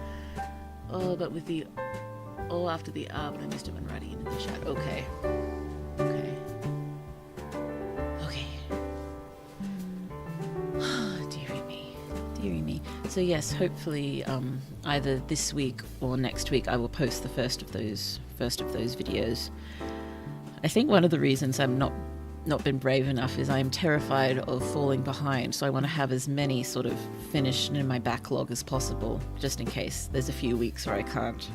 Oh, but with the after the but I missed it when writing in the chat. Okay. Dearie me. So yes, hopefully either this week or next week I will post the first of those videos. I think one of the reasons I'm not been brave enough is I'm terrified of falling behind, so I want to have as many sort of finished in my backlog as possible, just in case there's a few weeks where I can't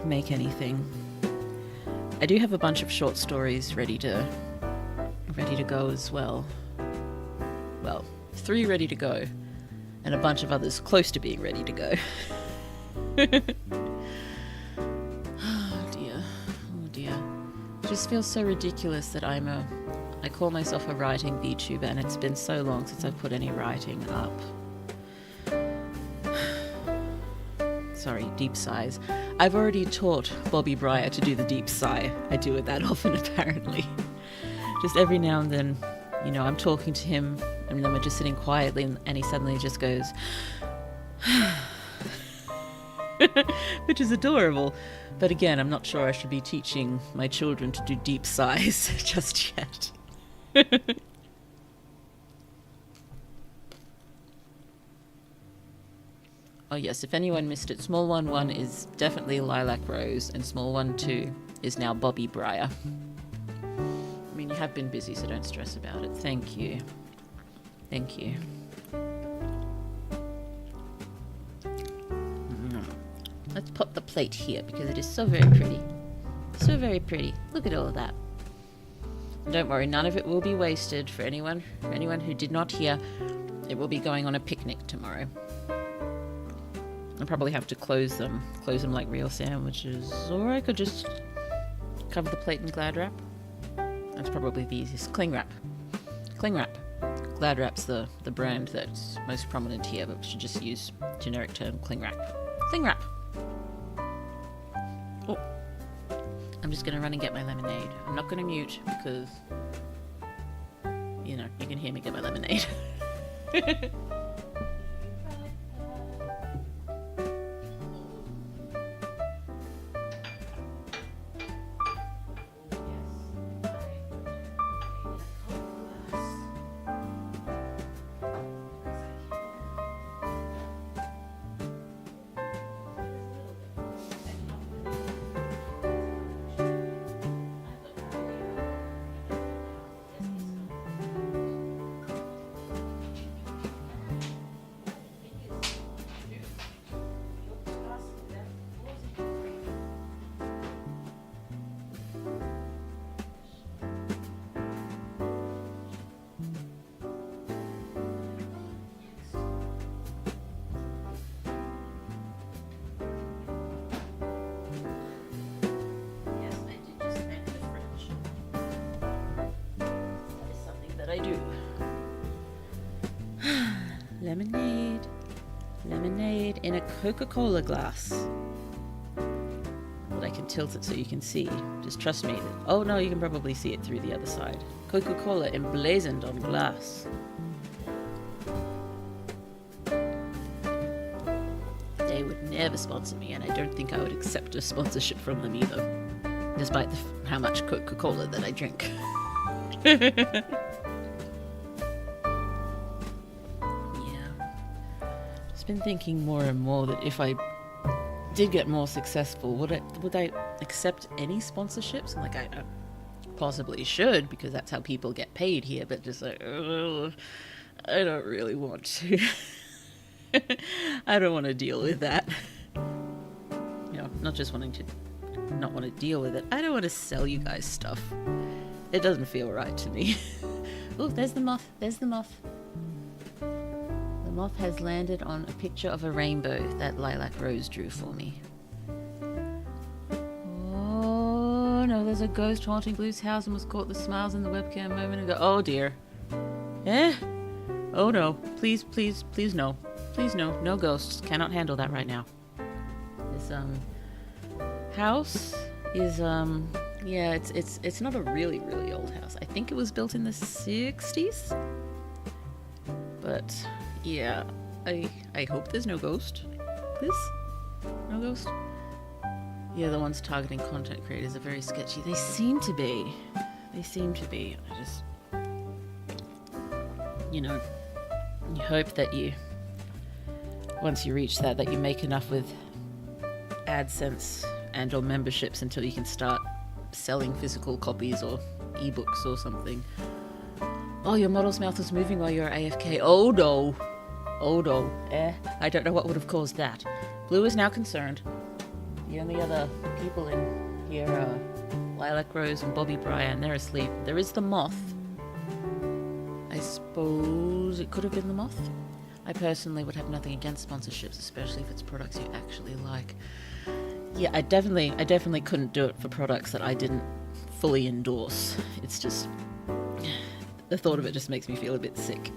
make anything. I do have a bunch of short stories ready to go as well. Well, 3 ready to go, and a bunch of others close to being ready to go. Oh dear. It just feels so ridiculous that I call myself a writing VTuber, and it's been so long since I've put any writing up. Sorry, deep sighs. I've already taught Bobby Breyer to do the deep sigh. I do it that often, apparently. Just every now and then, I'm talking to him, and then we're just sitting quietly, and he suddenly just goes, which is adorable. But again, I'm not sure I should be teaching my children to do deep sighs just yet. Oh yes, if anyone missed it, small 1 is definitely Lilac Rose, and small 1 is now Bobby Breyer. I mean, you have been busy, so don't stress about it. Thank you. Let's pop the plate here, because it is so very pretty. So very pretty. Look at all of that. And don't worry, none of it will be wasted. For anyone who did not hear, it will be going on a picnic tomorrow. I'll probably have to close them like real sandwiches, or I could just cover the plate in Glad Wrap. That's probably the easiest. Cling wrap. Glad Wrap's the brand that's most prominent here, but we should just use generic term Cling Wrap. Oh, I'm just gonna run and get my lemonade. I'm not gonna mute because, you can hear me get my lemonade. Lemonade. Lemonade in a Coca-Cola glass. But I can tilt it so you can see. Just trust me. Oh no, you can probably see it through the other side. Coca-Cola emblazoned on glass. They would never sponsor me, and I don't think I would accept a sponsorship from them either. Despite how much Coca-Cola that I drink. Yeah. Just been thinking more and more that if I did get more successful, would I accept any sponsorships? I'm like, I possibly should, because that's how people get paid here, but just like, I don't really want to. I don't want to deal with that. You know, not just wanting to not want to deal with it. I don't want to sell you guys stuff. It doesn't feel right to me. Oh, there's the moth. There's the moth. The moth has landed on a picture of a rainbow that Lilac Rose drew for me. Oh no, there's a ghost haunting Blue's house and was caught the smiles in the webcam a moment ago. Oh dear. Eh? Oh no. Please, please, please no. Please no. No ghosts. Cannot handle that right now. This house is yeah, it's not a really old house. I think it was built in the 60s. But yeah, I hope there's no ghost. Please? No ghost? Yeah, the ones targeting content creators are very sketchy. They seem to be. They seem to be. I just, you know, you hope that once you reach that you make enough with AdSense and or memberships until you can start selling physical copies or ebooks or something. Oh, your model's mouth was moving while you were AFK. Oh no. Oh no. I don't know what would have caused that. Blue is now concerned. The only other people in here are Lilac Rose and Bobby Bryan. They're asleep. There is the moth. I suppose it could have been the moth. I personally would have nothing against sponsorships, especially if it's products you actually like. Yeah, I definitely couldn't do it for products that I didn't fully endorse. It's just, the thought of it just makes me feel a bit sick.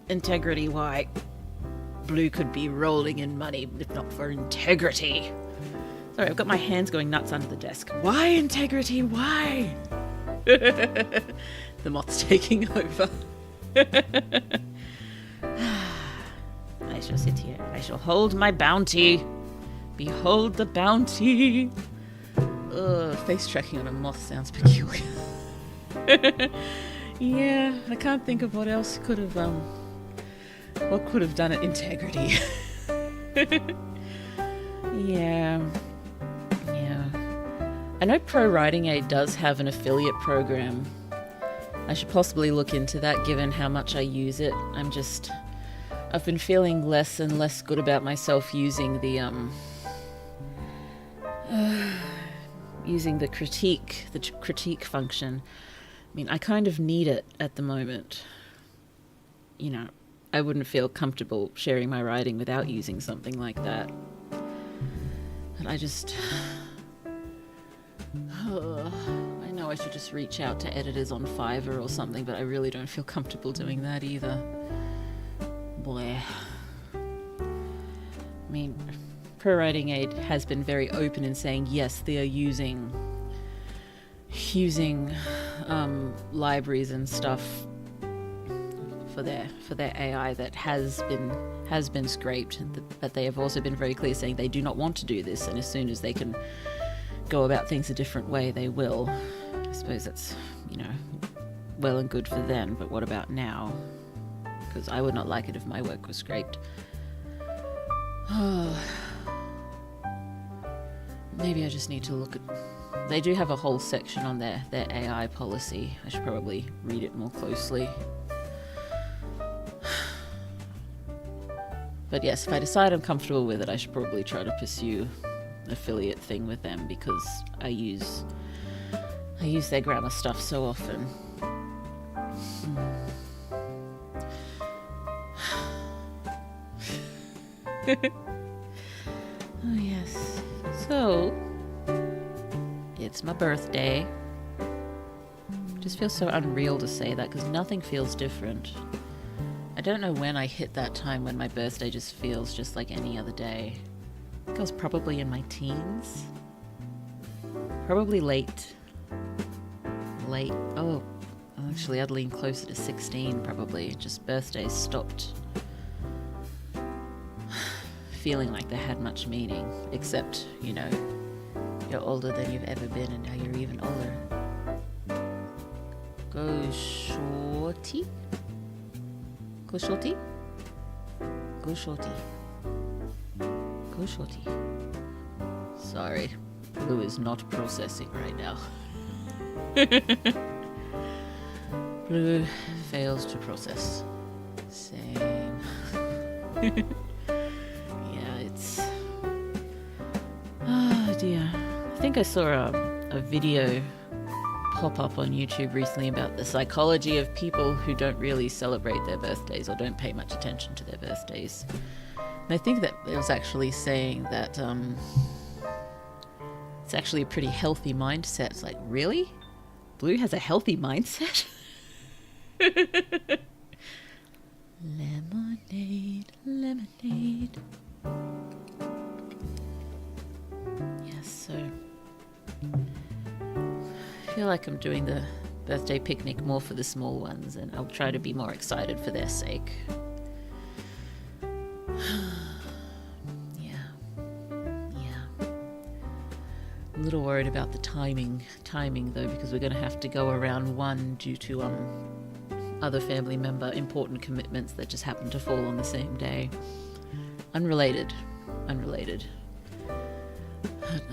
Integrity, why? Blue could be rolling in money if not for integrity. Sorry, I've got my hands going nuts under the desk. Why integrity? Why? The moth's taking over. I shall sit here. I shall hold my bounty. Behold the bounty. Face tracking on a moth sounds peculiar. Yeah, I can't think of what else could have done it. Integrity. Yeah. I know Pro Writing Aid does have an affiliate program. I should possibly look into that given how much I use it. I've been feeling less and less good about myself using the critique function. I mean, I kind of need it at the moment. You know, I wouldn't feel comfortable sharing my writing without using something like that. And I just... I know I should just reach out to editors on Fiverr or something, but I really don't feel comfortable doing that either. Boy. I mean, Pro Writing Aid has been very open in saying, yes, they are using libraries and stuff for their AI that has been scraped, but they have also been very clear saying they do not want to do this, and as soon as they can go about things a different way, they will. I suppose that's, you know, well and good for them, but what about now? Because I would not like it if my work was scraped. Maybe I just need to look at... They do have a whole section on their AI policy. I should probably read it more closely. But yes, if I decide I'm comfortable with it, I should probably try to pursue an affiliate thing with them, because I use their grammar stuff so often. Oh yes. So it's my birthday. It just feels so unreal to say that, because nothing feels different. I don't know when I hit that time when my birthday just feels just like any other day. I think I was probably in my teens. Probably late. Oh, actually I'd lean closer to 16 probably. Just birthdays stopped feeling like they had much meaning. Except, you know, you're older than you've ever been and now you're even older. Go shorty. Go shorty. Go shorty. Go shorty. Sorry, Blue is not processing right now. Blue fails to process. Same. Yeah, it's... Oh dear. I think I saw a video pop up on YouTube recently about the psychology of people who don't really celebrate their birthdays or don't pay much attention to their birthdays. And I think that it was actually saying that it's actually a pretty healthy mindset. It's like, really? Blue has a healthy mindset? Lemonade, lemonade. Yes, so I feel like I'm doing the birthday picnic more for the small ones, and I'll try to be more excited for their sake. A little worried about the timing though, because we're going to have to go around one due to other family member important commitments that just happen to fall on the same day. Unrelated. But,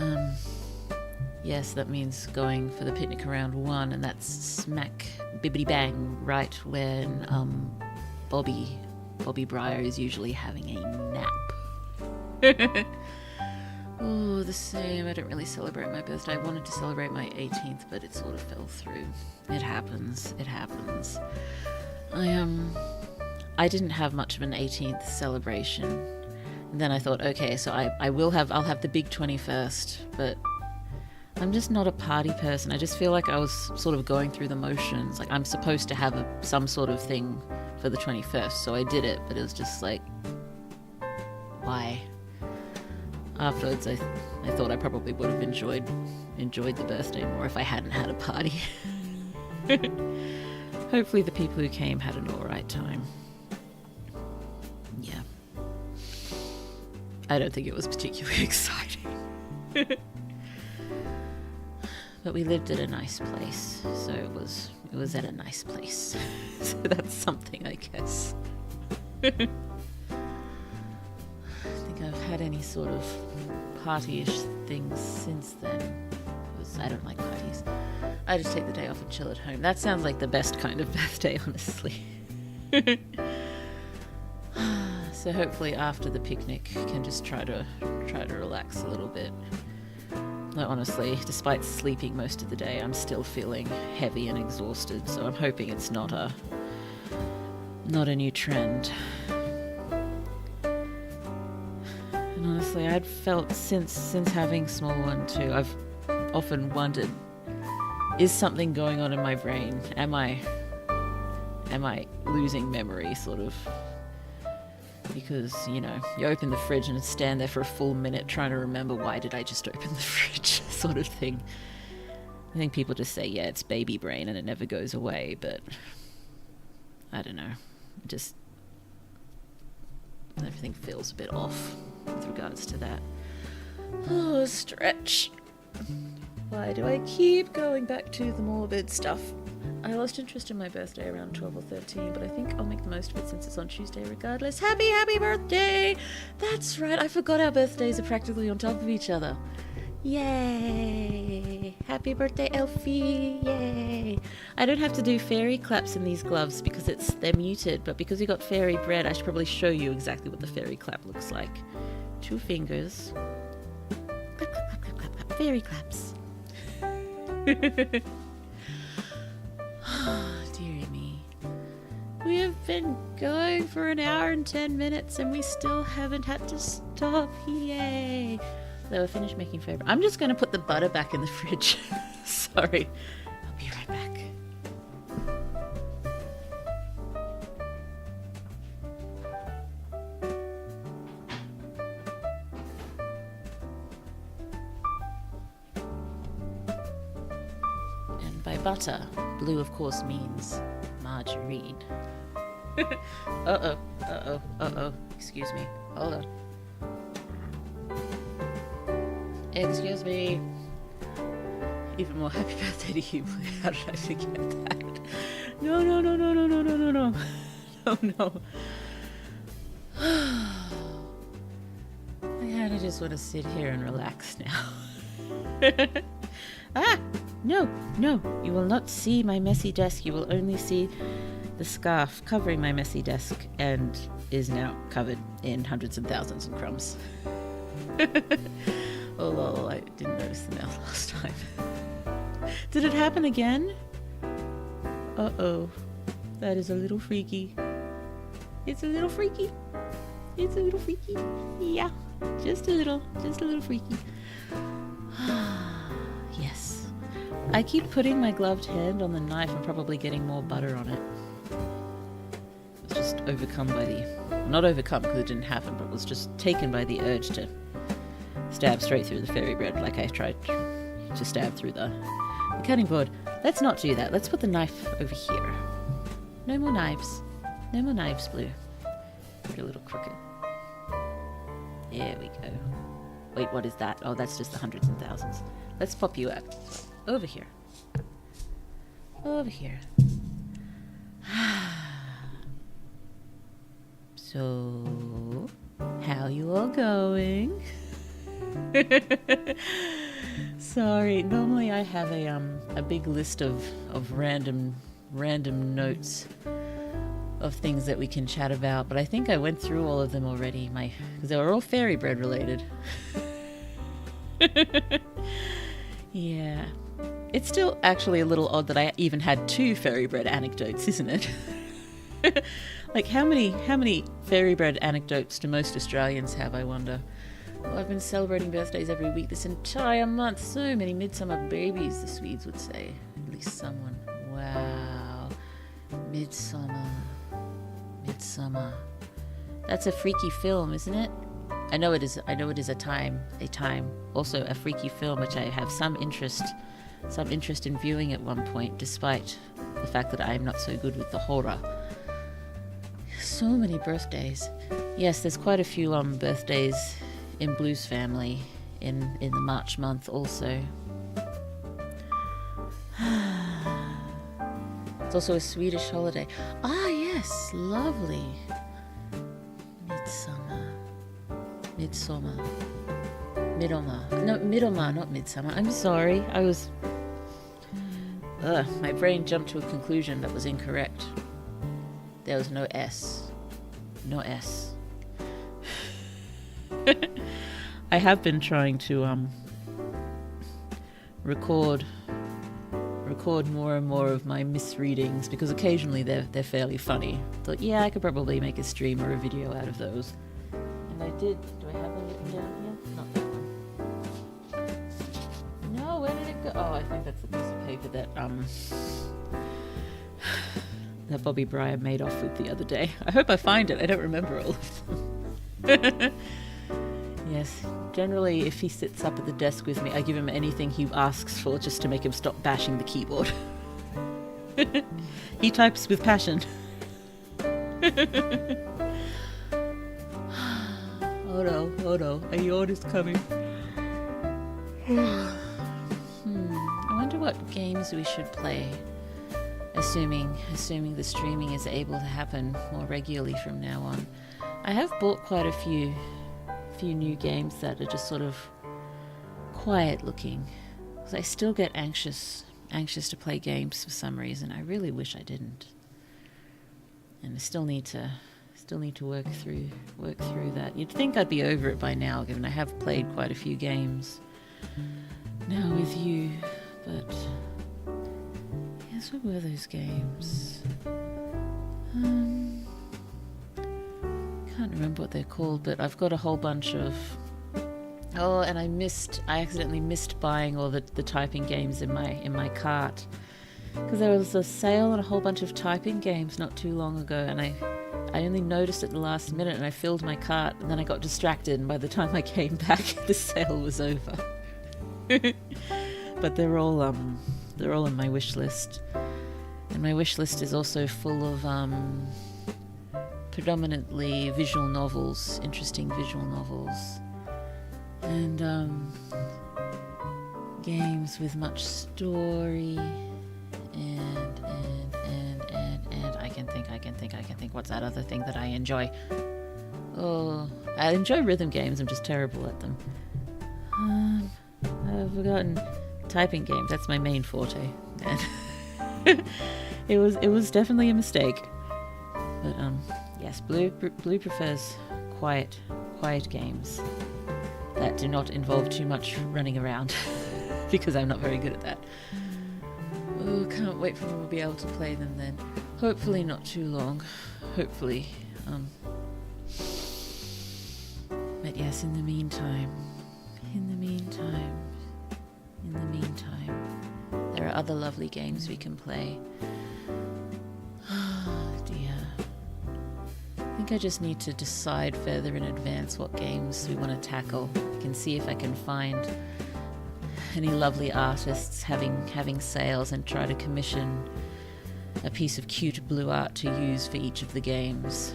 yes, that means going for the picnic around one, and that's smack bibbity bang right when Bobby Breyer is usually having a nap. Oh, the same. I don't really celebrate my birthday. I wanted to celebrate my 18th, but it sort of fell through. It happens. I didn't have much of an 18th celebration. And then I thought, okay, so I'll have the big 21st, but I'm just not a party person. I just feel like I was sort of going through the motions. Like, I'm supposed to have some sort of thing for the 21st, so I did it, but it was just like, why? Afterwards, I thought I probably would have enjoyed the birthday more if I hadn't had a party. Hopefully the people who came had an alright time. Yeah. I don't think it was particularly exciting. But we lived at a nice place, so it was at a nice place. So that's something, I guess. I've had any sort of party-ish things since then, because I don't like parties. I just take the day off and chill at home. That sounds like the best kind of birthday, honestly. So hopefully after the picnic can just try to relax a little bit. No, honestly, despite sleeping most of the day, I'm still feeling heavy and exhausted, so I'm hoping it's not a new trend. Honestly, I'd felt since having small one too, I've often wondered, is something going on in my brain? Am I losing memory, sort of? Because, you know, you open the fridge and stand there for a full minute trying to remember, why did I just open the fridge, sort of thing. I think people just say, yeah, it's baby brain and it never goes away, but I don't know. Just everything feels a bit off with regards to that. Oh, stretch. Why do I keep going back to the morbid stuff? I lost interest in my birthday around 12 or 13, but I think I'll make the most of it since it's on Tuesday regardless. Happy birthday! That's right, I forgot our birthdays are practically on top of each other. Yay! Happy birthday, Elfie! Yay! I don't have to do fairy claps in these gloves because they're muted, but because we got Fairybread, I should probably show you exactly what the fairy clap looks like. 2 fingers. Clap, clap, clap, clap, clap, clap. Fairy claps. Oh, dearie me. We have been going for an hour and 10 minutes and we still haven't had to stop. Yay! So we're finished making Fairybread. I'm just going to put the butter back in the fridge. Sorry. I'll be right back. butter. Blue, of course, means margarine. Excuse me. Hold on. Excuse me. Even more happy birthday to you, Blue. How did I forget that? No. I kinda just want to sit here and relax now. No, you will not see my messy desk. You will only see the scarf covering my messy desk and is now covered in hundreds and thousands of crumbs. Oh lol, I didn't notice the nail last time. Did it happen again? Uh-oh. That is a little freaky. It's a little freaky. Yeah, just a little freaky. Yes. I keep putting my gloved hand on the knife and probably getting more butter on it. I was just overcome by not overcome because it didn't happen, but was just taken by the urge to stab straight through the Fairybread like I tried to stab through the cutting board. Let's not do that. Let's put the knife over here. No more knives. No more knives, Blue. You're a little crooked. There we go. Wait, what is that? Oh, that's just the hundreds and thousands. Let's pop you out. Over here. Over here. So, how you all going? Sorry, normally I have a big list of random notes of things that we can chat about, but I think I went through all of them already, because they were all Fairybread related. Yeah. It's still actually a little odd that I even had 2 Fairybread anecdotes, isn't it? Like how many Fairybread anecdotes do most Australians have, I wonder? Well, I've been celebrating birthdays every week this entire month. So many midsummer babies, the Swedes would say. At least someone. Wow. Midsummer. That's a freaky film, isn't it? I know it is a time. Also a freaky film which I have some interest in viewing at one point, despite the fact that I am not so good with the horror. So many birthdays. Yes, there's quite a few birthdays in Blue's family in the March month also. It's also a Swedish holiday. Ah yes, lovely. Midsommar, not midsummer. I'm sorry. My brain jumped to a conclusion that was incorrect. There was no S. No S. I have been trying to record more and more of my misreadings because occasionally they're fairly funny. Thought, yeah, I could probably make a stream or a video out of those. And I did. Do I have them written down here? Not that one. No, where did it go? Oh, I think that's the piece of paper that Bobby Breyer made off with the other day. I hope I find it. I don't remember all of them. Yes, generally if he sits up at the desk with me, I give him anything he asks for just to make him stop bashing the keyboard. He types with passion. Oh no, a yawn is coming. I wonder what games we should play, assuming the streaming is able to happen more regularly from now on. I have bought quite a few new games that are just sort of quiet looking, because I still get anxious to play games for some reason. I really wish I didn't, and I still need to work through that. You'd think I'd be over it by now, given I have played quite a few games now with you, but yes, what were those games? Can't remember what they're called, but I've got a whole bunch of... Oh, and I accidentally missed buying all the typing games in my cart, because there was a sale on a whole bunch of typing games not too long ago, and I only noticed it the last minute, and I filled my cart, and then I got distracted, and by the time I came back, the sale was over. But they're all They're all on my wish list. And my wish list is also full of predominantly visual novels, interesting visual novels. And games with much story. And I can think. What's that other thing that I enjoy? Oh, I enjoy rhythm games. I'm just terrible at them. I've forgotten. Typing games. That's my main forte. And it was definitely a mistake. But yes, Blue prefers quiet games that do not involve too much running around because I'm not very good at that. Oh, can't wait for when we'll be able to play them then. Hopefully not too long. Hopefully. But yes, in the meantime, there are other lovely games we can play. Oh dear. I think I just need to decide further in advance what games we want to tackle. I can see if I can find any lovely artists having sales and try to commission a piece of cute blue art to use for each of the games.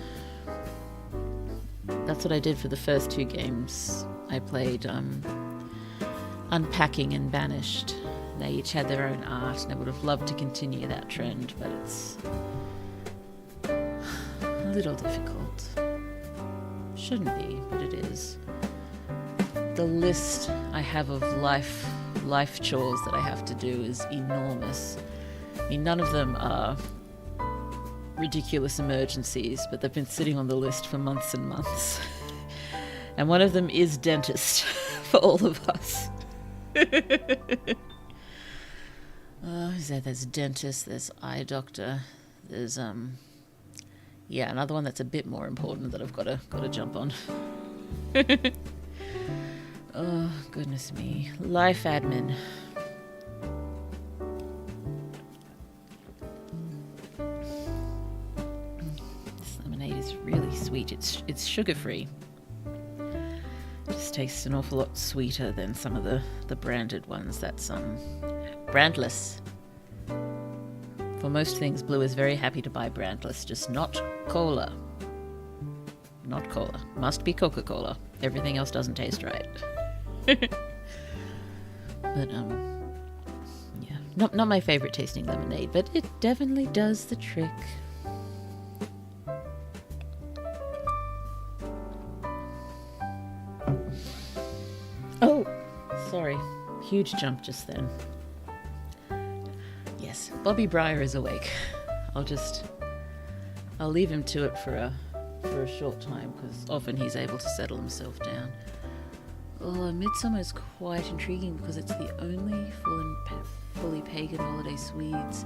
That's what I did for the first two games. I played Unpacking and Banished. They each had their own art, and I would have loved to continue that trend, but it's a little difficult. Shouldn't be, but it is. The list I have of life chores that I have to do is enormous. I mean, none of them are ridiculous emergencies, but they've been sitting on the list for months and months. And one of them is dentist for all of us. There's dentist, there's eye doctor, there's another one that's a bit more important that I've got to jump on. Oh goodness me, life admin. This lemonade is really sweet. It's sugar-free. Just tastes an awful lot sweeter than some of the branded ones. That's brandless. For most things, Blue is very happy to buy brandless, just not cola. Not cola. Must be Coca-Cola. Everything else doesn't taste right. But yeah, not my favorite tasting lemonade, but it definitely does the trick. Oh, sorry, huge jump just then. Yes, Bobby Breyer is awake. I'll leave him to it for a short time, because often he's able to settle himself down. Oh, Midsummer is quite intriguing because it's the only fully pagan holiday Swedes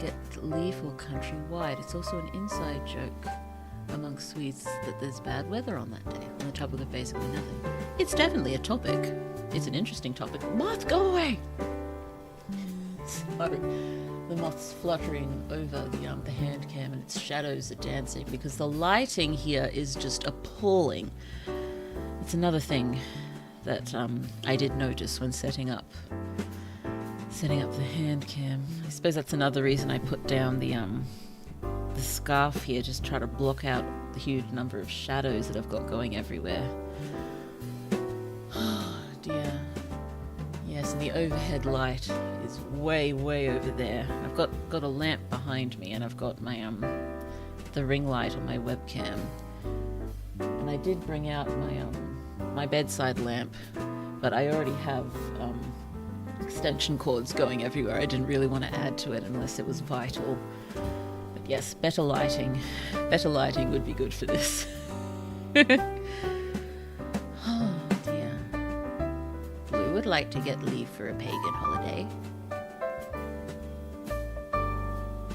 get leave for countrywide. It's also an inside joke among Swedes that there's bad weather on that day, on the top of basically nothing. It's definitely a topic. It's an interesting topic. Moth, go away! Sorry. The moth's fluttering over the hand cam, and its shadows are dancing because the lighting here is just appalling. It's another thing that I did notice when setting up the hand cam. I suppose that's another reason I put down the scarf here, just try to block out the huge number of shadows that I've got going everywhere. Oh dear. Yes, and the overhead light is way over there. I've got a lamp behind me, and I've got my the ring light on my webcam. And I did bring out my bedside lamp, but I already have extension cords going everywhere. I didn't really want to add to it unless it was vital. But yes, better lighting would be good for this. Oh dear. Blue would like to get leave for a pagan holiday.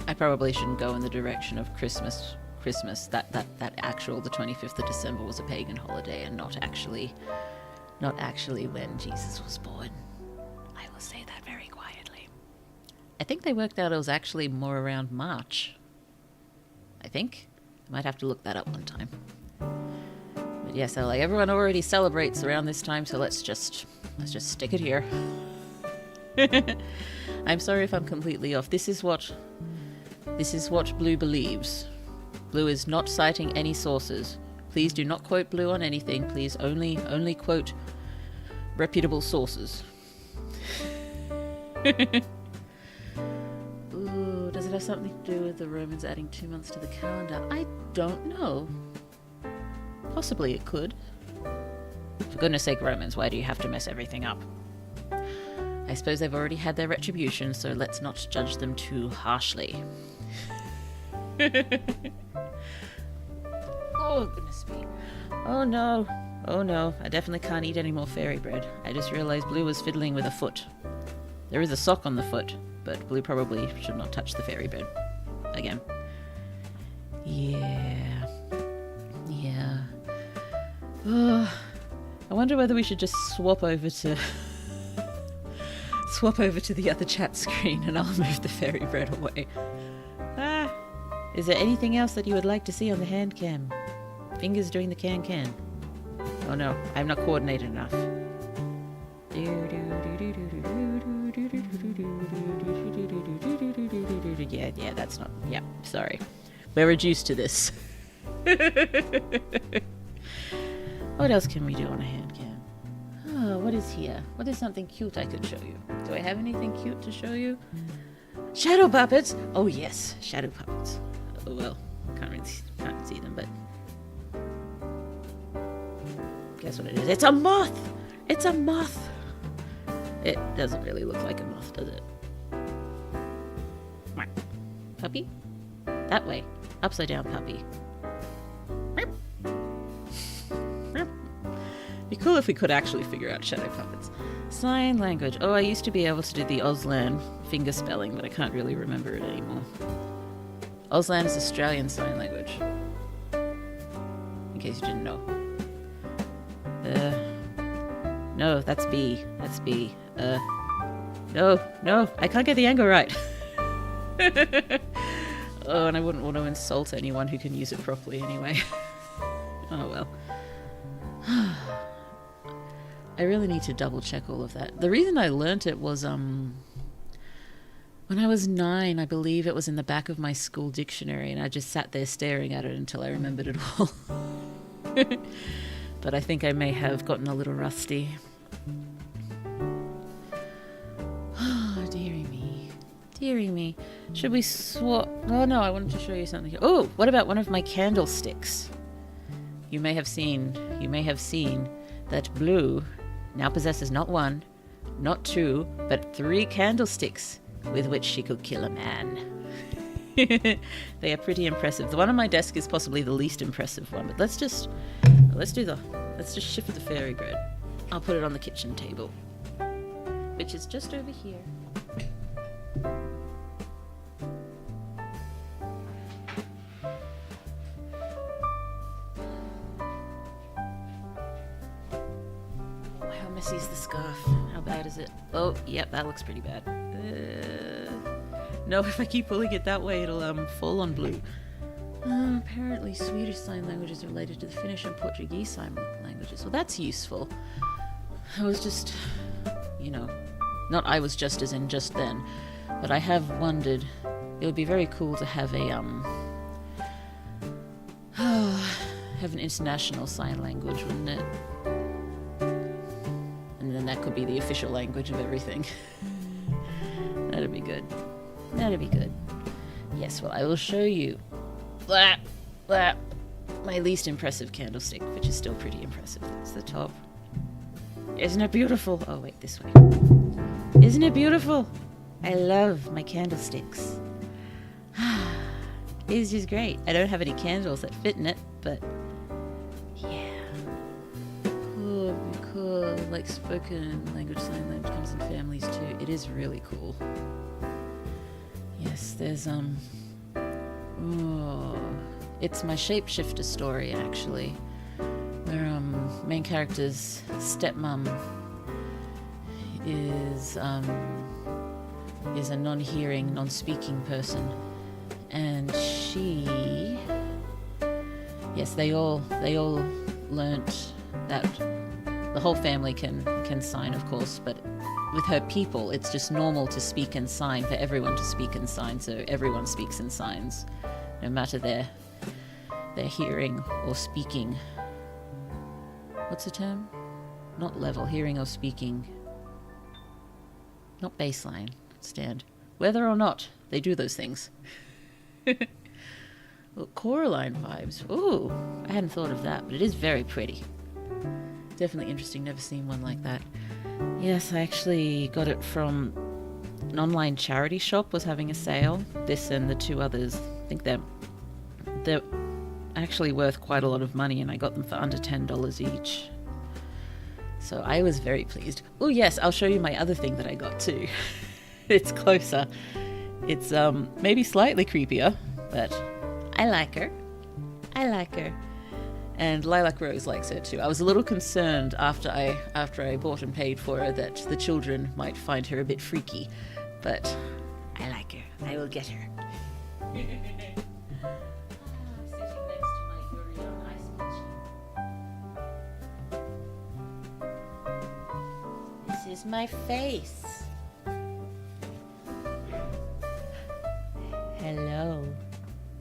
I probably shouldn't go in the direction of Christmas. That actual the 25th of December was a pagan holiday, and not actually when Jesus was born. I will say that very quietly. I think they worked out it was actually more around March. I think. I might have to look that up one time. But yes, so everyone already celebrates around this time, so let's just stick it here. I'm sorry if I'm completely off. This is what Blue believes. Blue is not citing any sources. Please do not quote Blue on anything. Please only quote reputable sources. Ooh, does it have something to do with the Romans adding 2 months to the calendar? I don't know. Possibly it could. For goodness sake, Romans, why do you have to mess everything up? I suppose they've already had their retribution, so let's not judge them too harshly. Oh, goodness me. Oh no. Oh no, I definitely can't eat any more fairy bread. I just realized Blue was fiddling with a foot. There is a sock on the foot, but Blue probably should not touch the fairy bread. Again. Yeah. Oh, I wonder whether we should just swap over to the other chat screen and I'll move the fairy bread away. Is there anything else that you would like to see on the hand cam? Fingers doing the can. Oh no, I'm not coordinated enough. Yeah, that's not... Yeah, sorry. We're reduced to this. What else can we do on a hand cam? Oh, what is here? What is something cute I could show you? Do I have anything cute to show you? Shadow puppets! Oh yes, shadow puppets. Oh well, can't see them, but... Guess what it is? It's a moth! It's a moth! It doesn't really look like a moth, does it? Puppy? That way. Upside down puppy. Be cool if we could actually figure out shadow puppets. Sign language. Oh, I used to be able to do the Auslan finger spelling, but I can't really remember it anymore. Auslan is Australian sign language. In case you didn't know. No, that's B. That's B. No, I can't get the angle right. Oh, and I wouldn't want to insult anyone who can use it properly anyway. Oh well. I really need to double check all of that. The reason I learnt it was when I was 9, I believe it was in the back of my school dictionary, and I just sat there staring at it until I remembered it all. But I think I may have gotten a little rusty. Oh, dearie me. Should we swap? Oh no, I wanted to show you something. Oh, what about one of my candlesticks? You may have seen that Blue now possesses not 1, not 2, but 3 candlesticks with which she could kill a man. They are pretty impressive. The one on my desk is possibly the least impressive one, but let's just shift the fairy bread. I'll put it on the kitchen table, which is just over here. How messy is the scarf? How bad is it? Oh, yep, that looks pretty bad. No, if I keep pulling it that way, it'll fall on Blue. Apparently Swedish Sign Language is related to the Finnish and Portuguese Sign Languages. Well, that's useful. I was just, not I was just as in just then, but I have wondered, it would be very cool to have have an international sign language, wouldn't it? And then that could be the official language of everything. That'd be good. Yes, well, I will show you my least impressive candlestick, which is still pretty impressive. It's the top. Isn't it beautiful? Oh, wait, this way. Isn't it beautiful? I love my candlesticks. It's just great. I don't have any candles that fit in it, but yeah. Cool. Like spoken language, sign language comes in families too. It is really cool. Yes, there's it's my shapeshifter story actually, where main character's stepmom is a non-hearing, non-speaking person, and they all learnt that the whole family can sign, of course, but with her people, it's just normal to speak in sign, for everyone to speak in sign, so everyone speaks in signs, no matter their hearing or speaking. What's the term? Not level, hearing or speaking. Not baseline, stand. Whether or not they do those things. Well, Coraline vibes. Ooh, I hadn't thought of that, but it is very pretty. Definitely interesting, never seen one like that. Yes, I actually got it from an online charity shop, was having a sale. This and the two others, I think they're actually worth quite a lot of money, and I got them for under $10 each. So I was very pleased. Oh yes, I'll show you my other thing that I got too. It's closer. It's maybe slightly creepier, but I like her. I like her. And Lilac Rose likes her too. I was a little concerned after I bought and paid for her that the children might find her a bit freaky, but I like her. I will get her. Sitting next to my Urion ice machine. This is my face. Hello.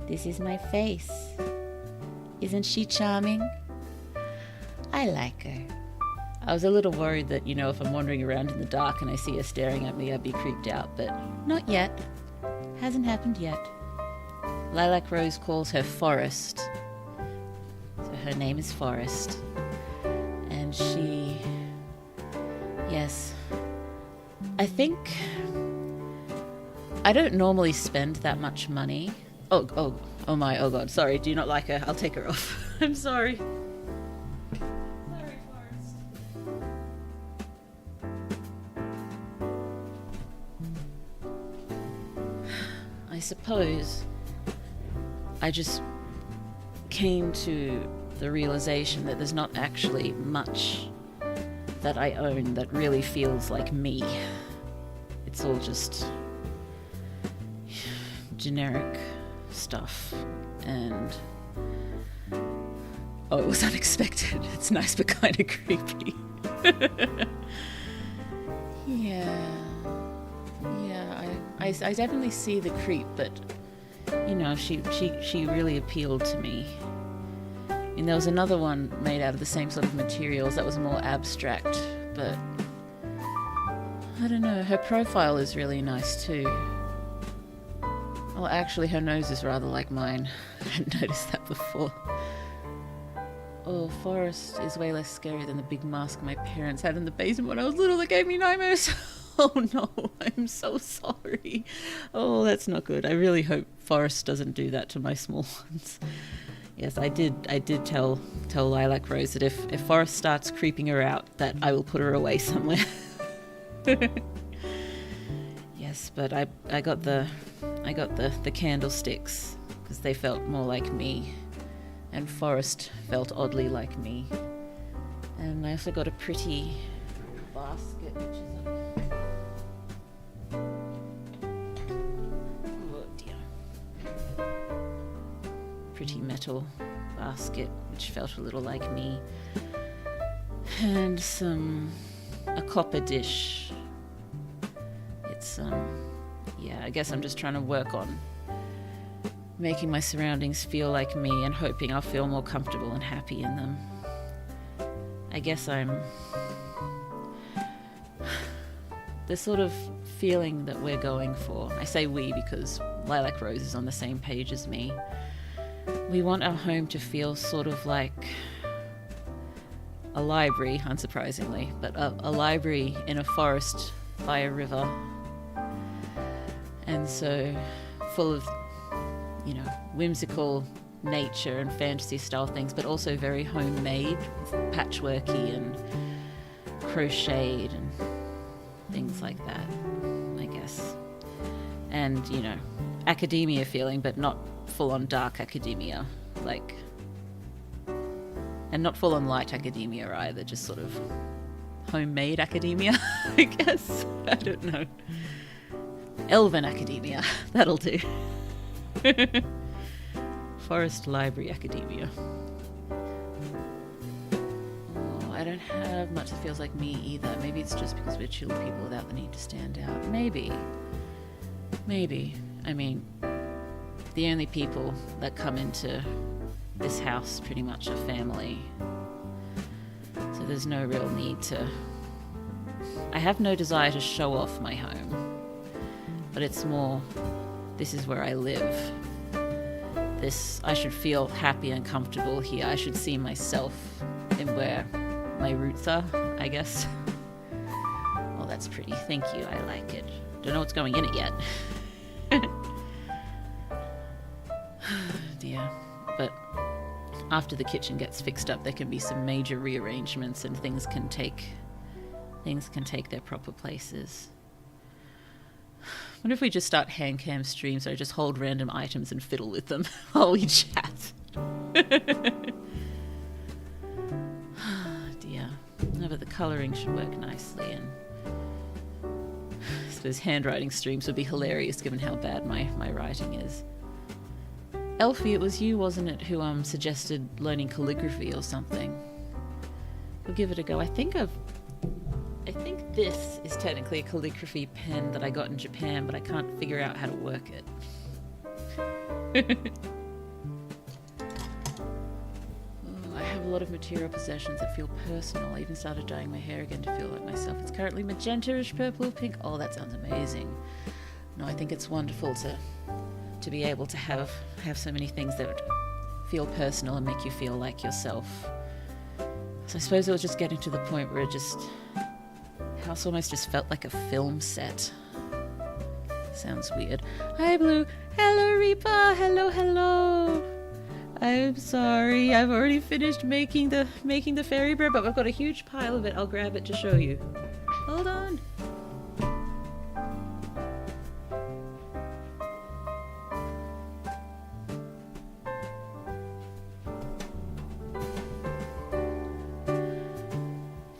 This is my face. Isn't she charming? I like her. I was a little worried that, if I'm wandering around in the dark and I see her staring at me, I'd be creeped out, but not yet. Hasn't happened yet. Lilac Rose calls her Forest. So her name is Forest. And she... Yes. I think... I don't normally spend that much money. Oh god, sorry, do you not like her? I'll take her off. I'm sorry. Sorry, Forest. I suppose I just came to the realization that there's not actually much that I own that really feels like me. It's all just generic stuff, and it was unexpected. It's nice but kind of creepy. I definitely see the creep, but she really appealed to me. And there was another one made out of the same sort of materials that was more abstract, but I don't know, her profile is really nice too. Well, actually, her nose is rather like mine. I hadn't noticed that before. Oh, Forest is way less scary than the big mask my parents had in the basement when I was little that gave me nightmares. Oh no, I'm so sorry. Oh, that's not good. I really hope Forest doesn't do that to my small ones. Yes, I did tell Lilac Rose that if Forest starts creeping her out, that I will put her away somewhere. Yes, but I got the candlesticks because they felt more like me, and Forest felt oddly like me. And I also got a pretty basket, which is pretty metal basket, which felt a little like me, and a copper dish. It's I guess I'm just trying to work on making my surroundings feel like me and hoping I'll feel more comfortable and happy in them. I guess I'm the sort of feeling that we're going for. I say we because Lilac Rose is on the same page as me. We want our home to feel sort of like a library, unsurprisingly, but a library in a forest by a river. And so full of, whimsical nature and fantasy style things, but also very homemade, patchworky and crocheted and things like that, I guess. And, academia feeling, but not full-on dark academia, and not full-on light academia either, just sort of homemade academia, I guess. I don't know. Elven academia, that'll do. Forest Library Academia. Oh, I don't have much that feels like me either. Maybe it's just because we're chill people without the need to stand out. Maybe. I mean, the only people that come into this house pretty much are family. So there's no real need to... I have no desire to show off my home. But it's more, this is where I live. I should feel happy and comfortable here. I should see myself in where my roots are, I guess. Oh, that's pretty. Thank you. I like it. Don't know what's going in it yet. Dear. But after the kitchen gets fixed up, there can be some major rearrangements and things can take their proper places. What if we just start hand cam streams so I just hold random items and fiddle with them while we chat? Dear. No, but the colouring should work nicely, and I suppose handwriting streams would be hilarious given how bad my writing is. Elfie, it was you, wasn't it, who suggested learning calligraphy or something? We'll give it a go. I think this is technically a calligraphy pen that I got in Japan, but I can't figure out how to work it. I have a lot of material possessions that feel personal. I even started dyeing my hair again to feel like myself. It's currently magenta-ish, purple, pink. Oh, that sounds amazing. No, I think it's wonderful to be able to have so many things that feel personal and make you feel like yourself. So I suppose it was just getting to the point where house almost just felt like a film set. Sounds weird. Hi, Blue. Hello, Reaper. Hello. I'm sorry. I've already finished making the Fairybread, but I've got a huge pile of it. I'll grab it to show you. Hold on.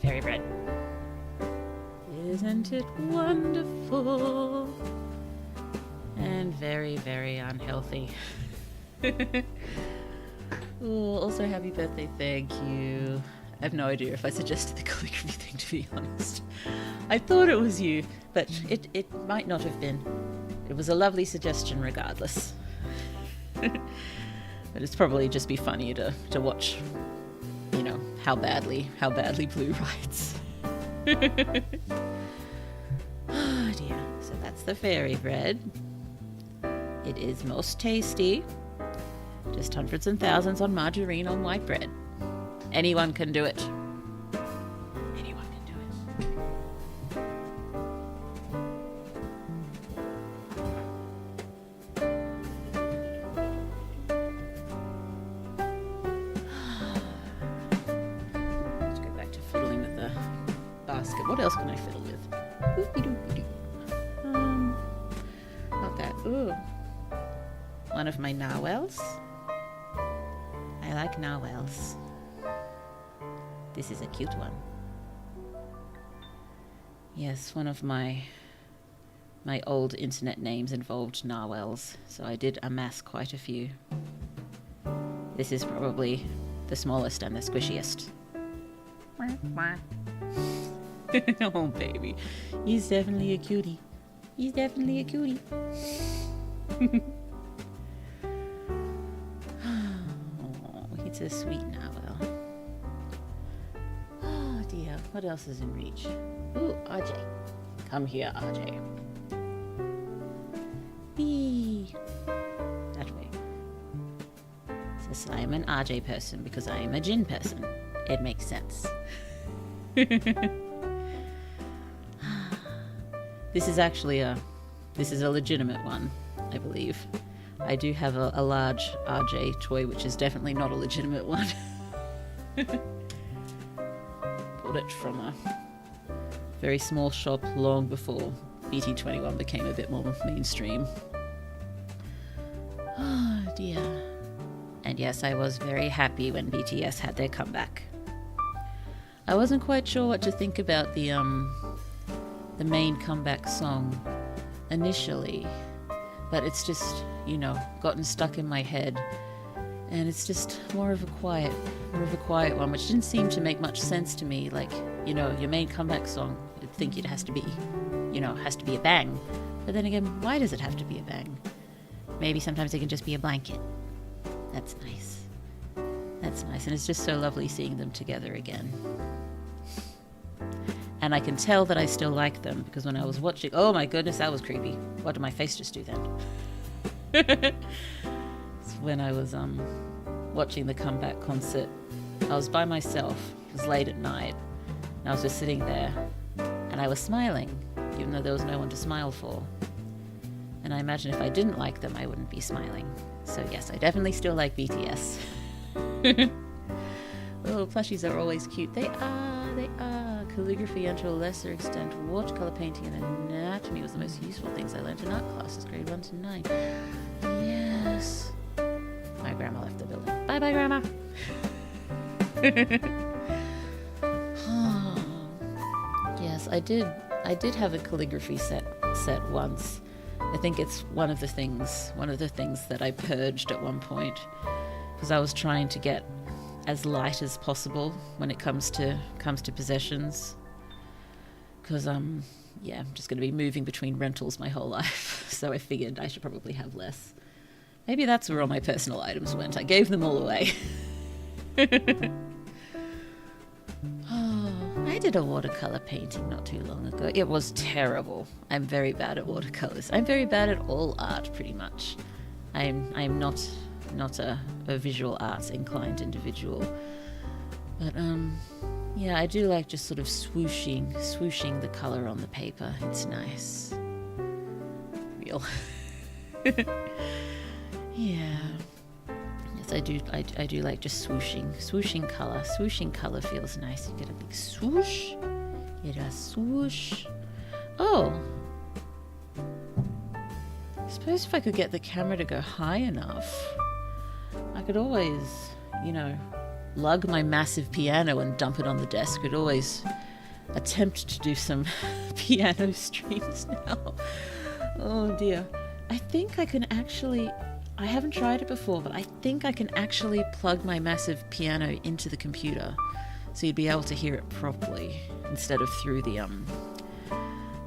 Fairybread. Isn't it wonderful? And very, very unhealthy. Ooh, also, happy birthday, thank you. I have no idea if I suggested the calligraphy thing, to be honest. I thought it was you, but it might not have been. It was a lovely suggestion regardless. But it's probably just be funny to watch, you know, how badly Blue writes. Oh dear. So that's the Fairybread. It is most tasty. Just hundreds and thousands on margarine on white bread. Anyone can do it. Anyone can do it. Let's go back to fiddling with the basket. What else can I fiddle with? Not that. Ooh. One of my narwhals. I like narwhals. This is a cute one. Yes, one of my old internet names involved narwhals, so I did amass quite a few. This is probably the smallest and the squishiest. Oh baby, he's definitely a cutie. He's definitely a cutie. It's a sweet narwhal. Oh dear, what else is in reach? Ooh, RJ. Come here, RJ. Whee! That way. So I am an RJ person because I am a Jin person. It makes sense. This is actually a legitimate one, I believe. I do have a large RJ toy, which is definitely not a legitimate one. Bought it from a very small shop long before BT21 became a bit more mainstream. Oh dear. And yes, I was very happy when BTS had their comeback. I wasn't quite sure what to think about the main comeback song initially, but it's just, you know, gotten stuck in my head And it's just more of a quiet one, which didn't seem to make much sense to me. Like, you know, your main comeback song, you'd think it has to be, you know, has to be a bang. But then again, why does it have to be a bang? Maybe sometimes it can just be a blanket. That's nice. That's nice. And it's just so lovely seeing them together again. And I can tell that I still like them, because when I was watching... Oh my goodness, that was creepy. What did my face just do then? When I was watching the comeback concert, I was by myself. It was late at night, and I was just sitting there, and I was smiling, even though there was no one to smile for. And I imagine if I didn't like them, I wouldn't be smiling. So yes, I definitely still like BTS. Oh, plushies are always cute. They are. Calligraphy, and to a lesser extent, watercolor painting and anatomy was the most useful things I learned in art classes, grade 1 to 9. Yes. My grandma left the building. Bye bye, Grandma. Yes, I did have a calligraphy set once. I think it's one of the things that I purged at one point, because I was trying to get as light as possible when it comes to possessions, because I'm just going to be moving between rentals my whole life, so I figured I should probably have less. Maybe that's where all my personal items went. I gave them all away. Oh, I did a watercolor painting not too long ago. It was terrible. I'm very bad at watercolors. I'm very bad at all art, pretty much. I'm not a visual arts inclined individual. But yeah, I do like just sort of swooshing the color on the paper. It's nice. Real. Yeah. Yes, I do like just swooshing color. Swooshing color feels nice. You get a big swoosh. Get a swoosh. Oh. I suppose if I could get the camera to go high enough, I could always, you know, lug my massive piano and dump it on the desk. Could always attempt to do some piano streams now. Oh dear. I think I can actually... I haven't tried it before, but I think I can actually plug my massive piano into the computer, so you'd be able to hear it properly instead of through the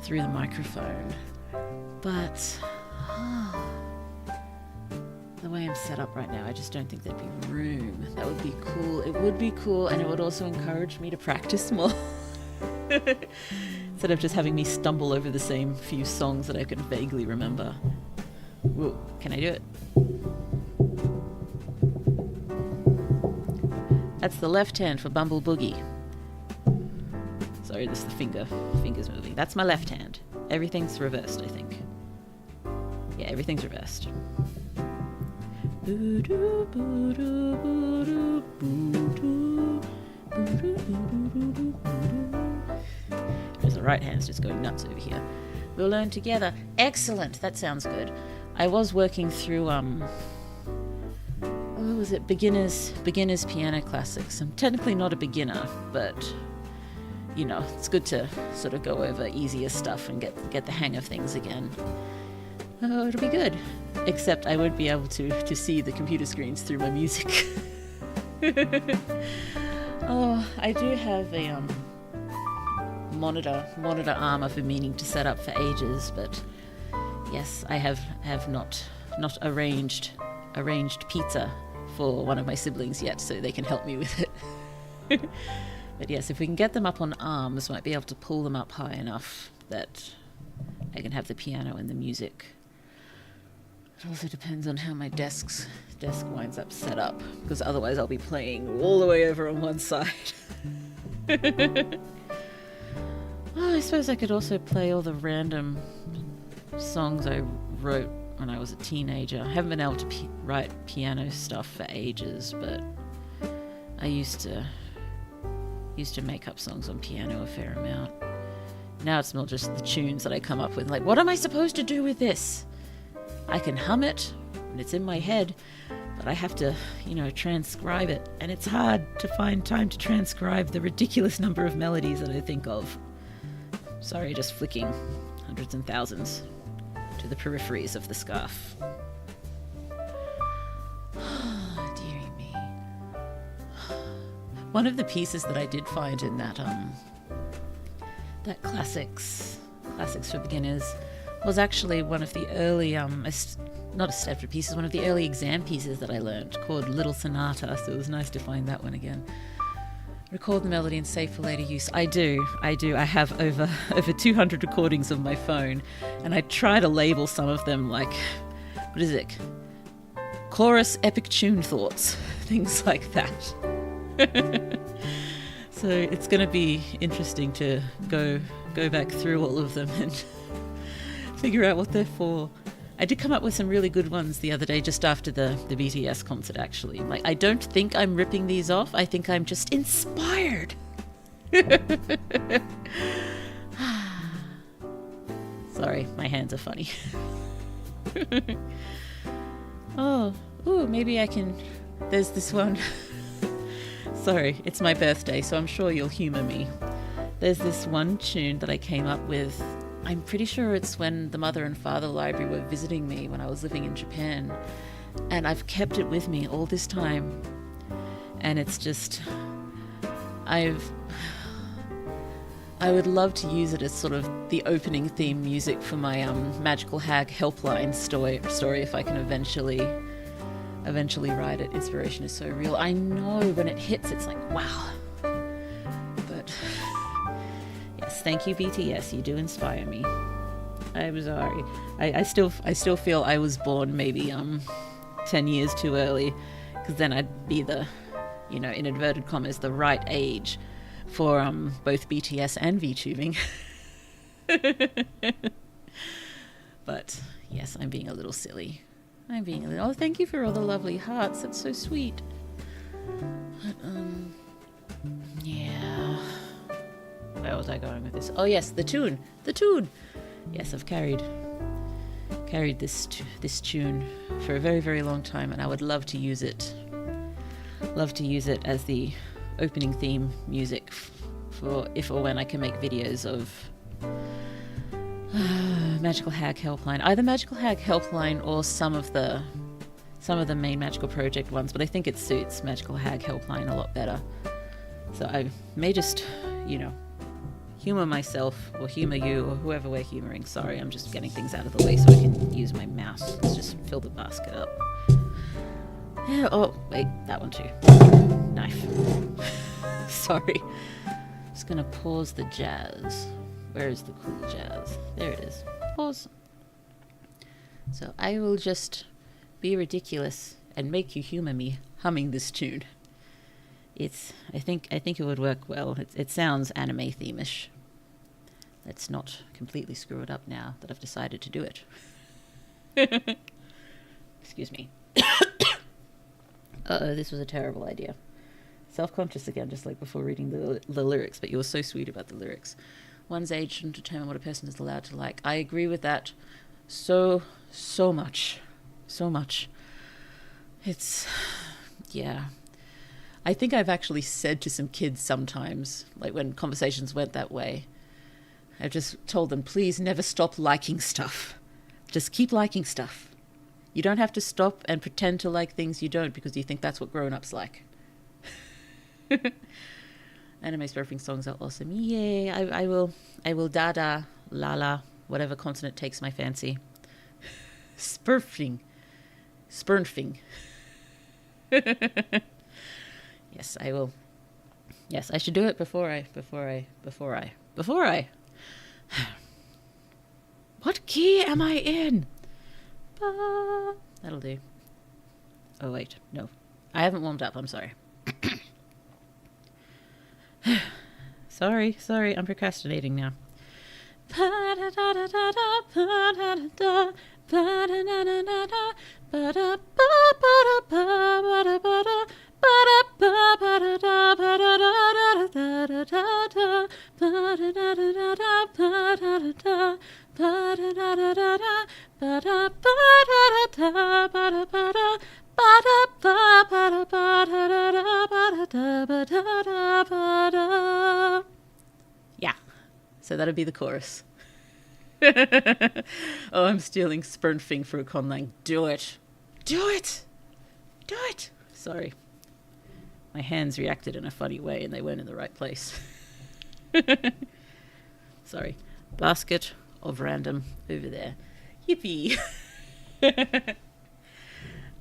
microphone. But the way I'm set up right now, I just don't think there'd be room. That would be cool. It would be cool, and it would also encourage me to practice more. Instead of just having me stumble over the same few songs that I can vaguely remember. Whoa, can I do it? That's the left hand for Bumble Boogie. Sorry, this is the finger's moving. That's my left hand. Everything's reversed, I think. Yeah, everything's reversed. There's the right hand's just going nuts over here. We'll learn together. Excellent. That sounds good. I was working through what was it? Beginners piano classics. I'm technically not a beginner, but you know, it's good to sort of go over easier stuff and get the hang of things again. Oh, it'll be good. Except I won't be able to see the computer screens through my music. Oh, I do have a monitor arm I've been meaning to set up for ages, but yes, I have not arranged pizza for one of my siblings yet, so they can help me with it. But yes, if we can get them up on arms, might be able to pull them up high enough that I can have the piano and the music. It also depends on how my desk winds up set up, because otherwise I'll be playing all the way over on one side. Oh, I suppose I could also play all the random songs I wrote when I was a teenager. I haven't been able to write piano stuff for ages, but I used to make up songs on piano a fair amount. Now it's more just the tunes that I come up with. Like, what am I supposed to do with this? I can hum it, and it's in my head, but I have to, transcribe it. And it's hard to find time to transcribe the ridiculous number of melodies that I think of. Sorry, just flicking hundreds and thousands to the peripheries of the scarf. Oh, dear. One of the pieces that I did find in that classics for beginners was actually one of the early not a step pieces, one of the early exam pieces that I learned, called Little Sonata. So it was nice to find that one again. Record the melody and save for later use. I do. I have over 200 recordings of my phone, and I try to label some of them like, what is it? Chorus epic tune thoughts, things like that. So it's going to be interesting to go back through all of them and figure out what they're for. I did come up with some really good ones the other day, just after the BTS concert, actually. Like, I don't think I'm ripping these off. I think I'm just inspired. Sorry, my hands are funny. Maybe I can... There's this one. Sorry, it's my birthday, so I'm sure you'll humour me. There's this one tune that I came up with. I'm pretty sure it's when the Mother and Father Library were visiting me when I was living in Japan. And I've kept it with me all this time. And it's just... I would love to use it as sort of the opening theme music for my Magical Hag Helpline story if I can eventually write it. Inspiration is so real. I know when it hits, it's like, wow. But yes, thank you, BTS. You do inspire me. I'm sorry. I still feel I was born maybe 10 years too early, because then I'd be the, in inverted commas, the right age for both BTS and VTubing. But yes, I'm being a little silly. Oh, thank you for all the lovely hearts. That's so sweet. But, yeah. Where was I going with this? Oh yes, the tune. Yes, I've carried this tune for a very, very long time, and I would love to use it. Love to use it as the opening theme music for if or when I can make videos of Magical Hag Helpline. Either Magical Hag Helpline or some of the main Magical Project ones, but I think it suits Magical Hag Helpline a lot better. So I may just, humor myself or humor you or whoever we're humoring. Sorry, I'm just getting things out of the way so I can use my mouse. Let's just fill the basket up. Yeah, oh, wait, that one too. Knife. Sorry. Just gonna pause the jazz. Where is the cool jazz? There it is. Pause. So I will just be ridiculous and make you humor me humming this tune. I think it would work well. It sounds anime theme-ish. Let's not completely screw it up now that I've decided to do it. Excuse me. Uh-oh, this was a terrible idea. Self-conscious again, just like before reading the lyrics, but you were so sweet about the lyrics. One's age shouldn't determine what a person is allowed to like. I agree with that so much. So much. It's... yeah. I think I've actually said to some kids sometimes, like when conversations went that way, I've just told them, please never stop liking stuff. Just keep liking stuff. You don't have to stop and pretend to like things you don't because you think that's what grown-ups like. Anime surfing songs are awesome. Yay, I will dada, lala, whatever consonant takes my fancy. Spurfing. Yes, I will. Yes, I should do it before I. What key am I in? That'll do. Oh, wait. No. I haven't warmed up. I'm sorry. Sorry. I'm procrastinating now. Yeah, so that'll be the chorus. Oh, I'm stealing Spurnfing for a conlang. Do it. Sorry. my hands reacted in a funny way and they weren't in the right place. Sorry. Basket of random over there. Yippee!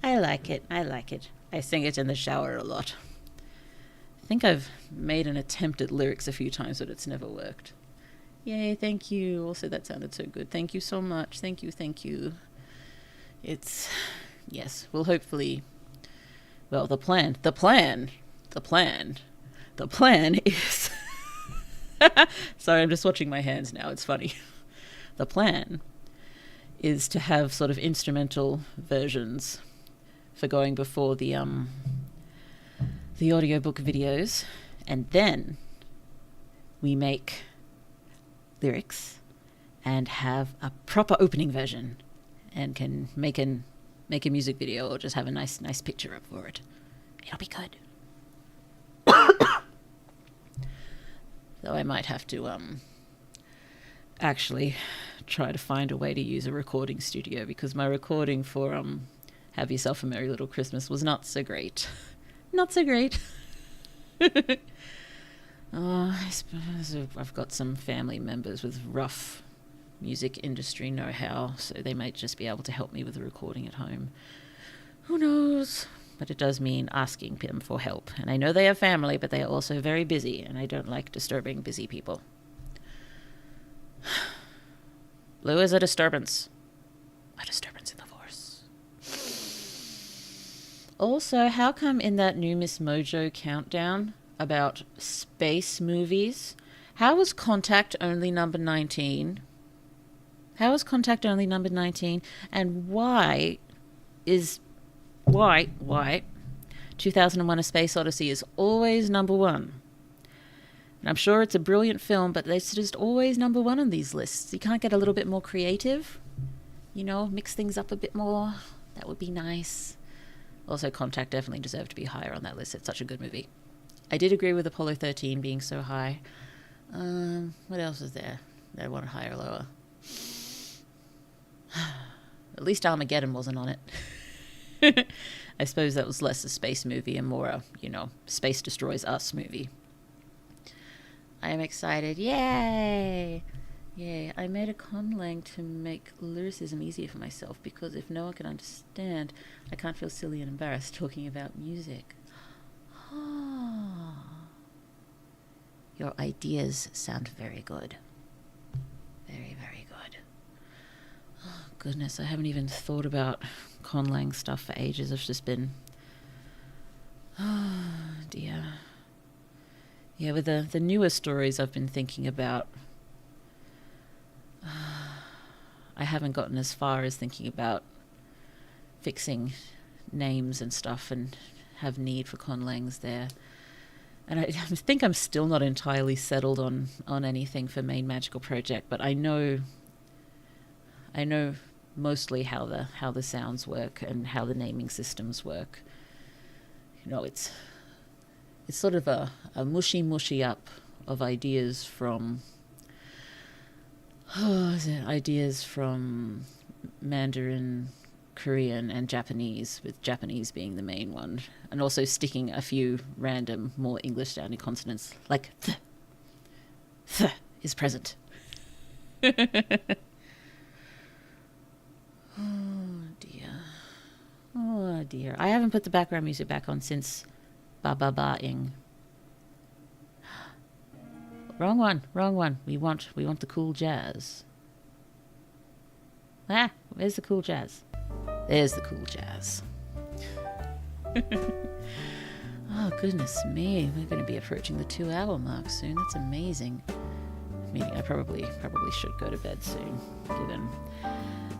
I like it. I sing it in the shower a lot. I think I've made an attempt at lyrics a few times, but it's never worked. Yay, thank you. Also, that sounded so good. Thank you so much. Thank you. Yes, we'll hopefully... Well, the plan is... Sorry, I'm just watching my hands now. It's funny. The plan is to have sort of instrumental versions for going before the audiobook videos, and then we make lyrics and have a proper opening version and can make a music video or just have a nice picture up for it. It'll be good. Though I might have to actually try to find a way to use a recording studio, because my recording for Have Yourself a Merry Little Christmas was not so great. I suppose I've got some family members with rough music industry know-how, so they might just be able to help me with the recording at home. Who knows? But it does mean asking them for help. And I know they have family, but they are also very busy, and I don't like disturbing busy people. Blue is a disturbance. A disturbance in the force. Also, how come in that new Miss Mojo countdown about space movies, how was Contact only number 19? How is Contact only number 19? And why 2001 A Space Odyssey is always number one? And I'm sure it's a brilliant film, but it's just always number one on these lists. You can't get a little bit more creative? You know, mix things up a bit more? That would be nice. Also, Contact definitely deserved to be higher on that list. It's such a good movie. I did agree with Apollo 13 being so high. What else is there that I wanted higher or lower? At least Armageddon wasn't on it. I suppose that was less a space movie and more a, space destroys us movie. I am excited. Yay! I made a conlang to make lyricism easier for myself, because if no one can understand, I can't feel silly and embarrassed talking about music. Your ideas sound very good. Very, very good. Oh, goodness, I haven't even thought about conlang stuff for ages. I've just been... Oh, dear. Yeah, with the newer stories I've been thinking about, I haven't gotten as far as thinking about fixing names and stuff and have need for conlangs there. And I think I'm still not entirely settled on anything for Main Magical Project, but I know mostly how the sounds work and how the naming systems work. It's sort of a mushy up of ideas from Mandarin, Korean, and Japanese, with Japanese being the main one, and also sticking a few random, more English-sounding consonants, like th. Th is present. Oh dear. I haven't put the background music back on since ba-ba-ba-ing. Wrong one. We want the cool jazz. Where's the cool jazz? There's the cool jazz. Oh, goodness me. We're going to be approaching the 2-hour mark soon. That's amazing. Meaning I probably should go to bed soon, given...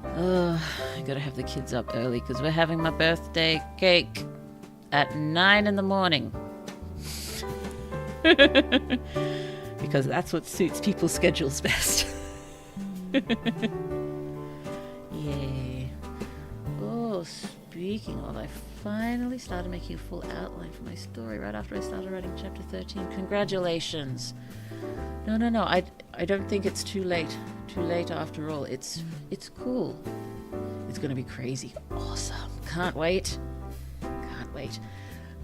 I gotta have the kids up early because we're having my birthday cake at 9 a.m. Because that's what suits people's schedules best. Yay. Oh, speaking of, I finally started making a full outline for my story right after I started writing chapter 13. Congratulations. No, I don't think it's too late after all. It's cool. It's gonna be crazy awesome. Can't wait.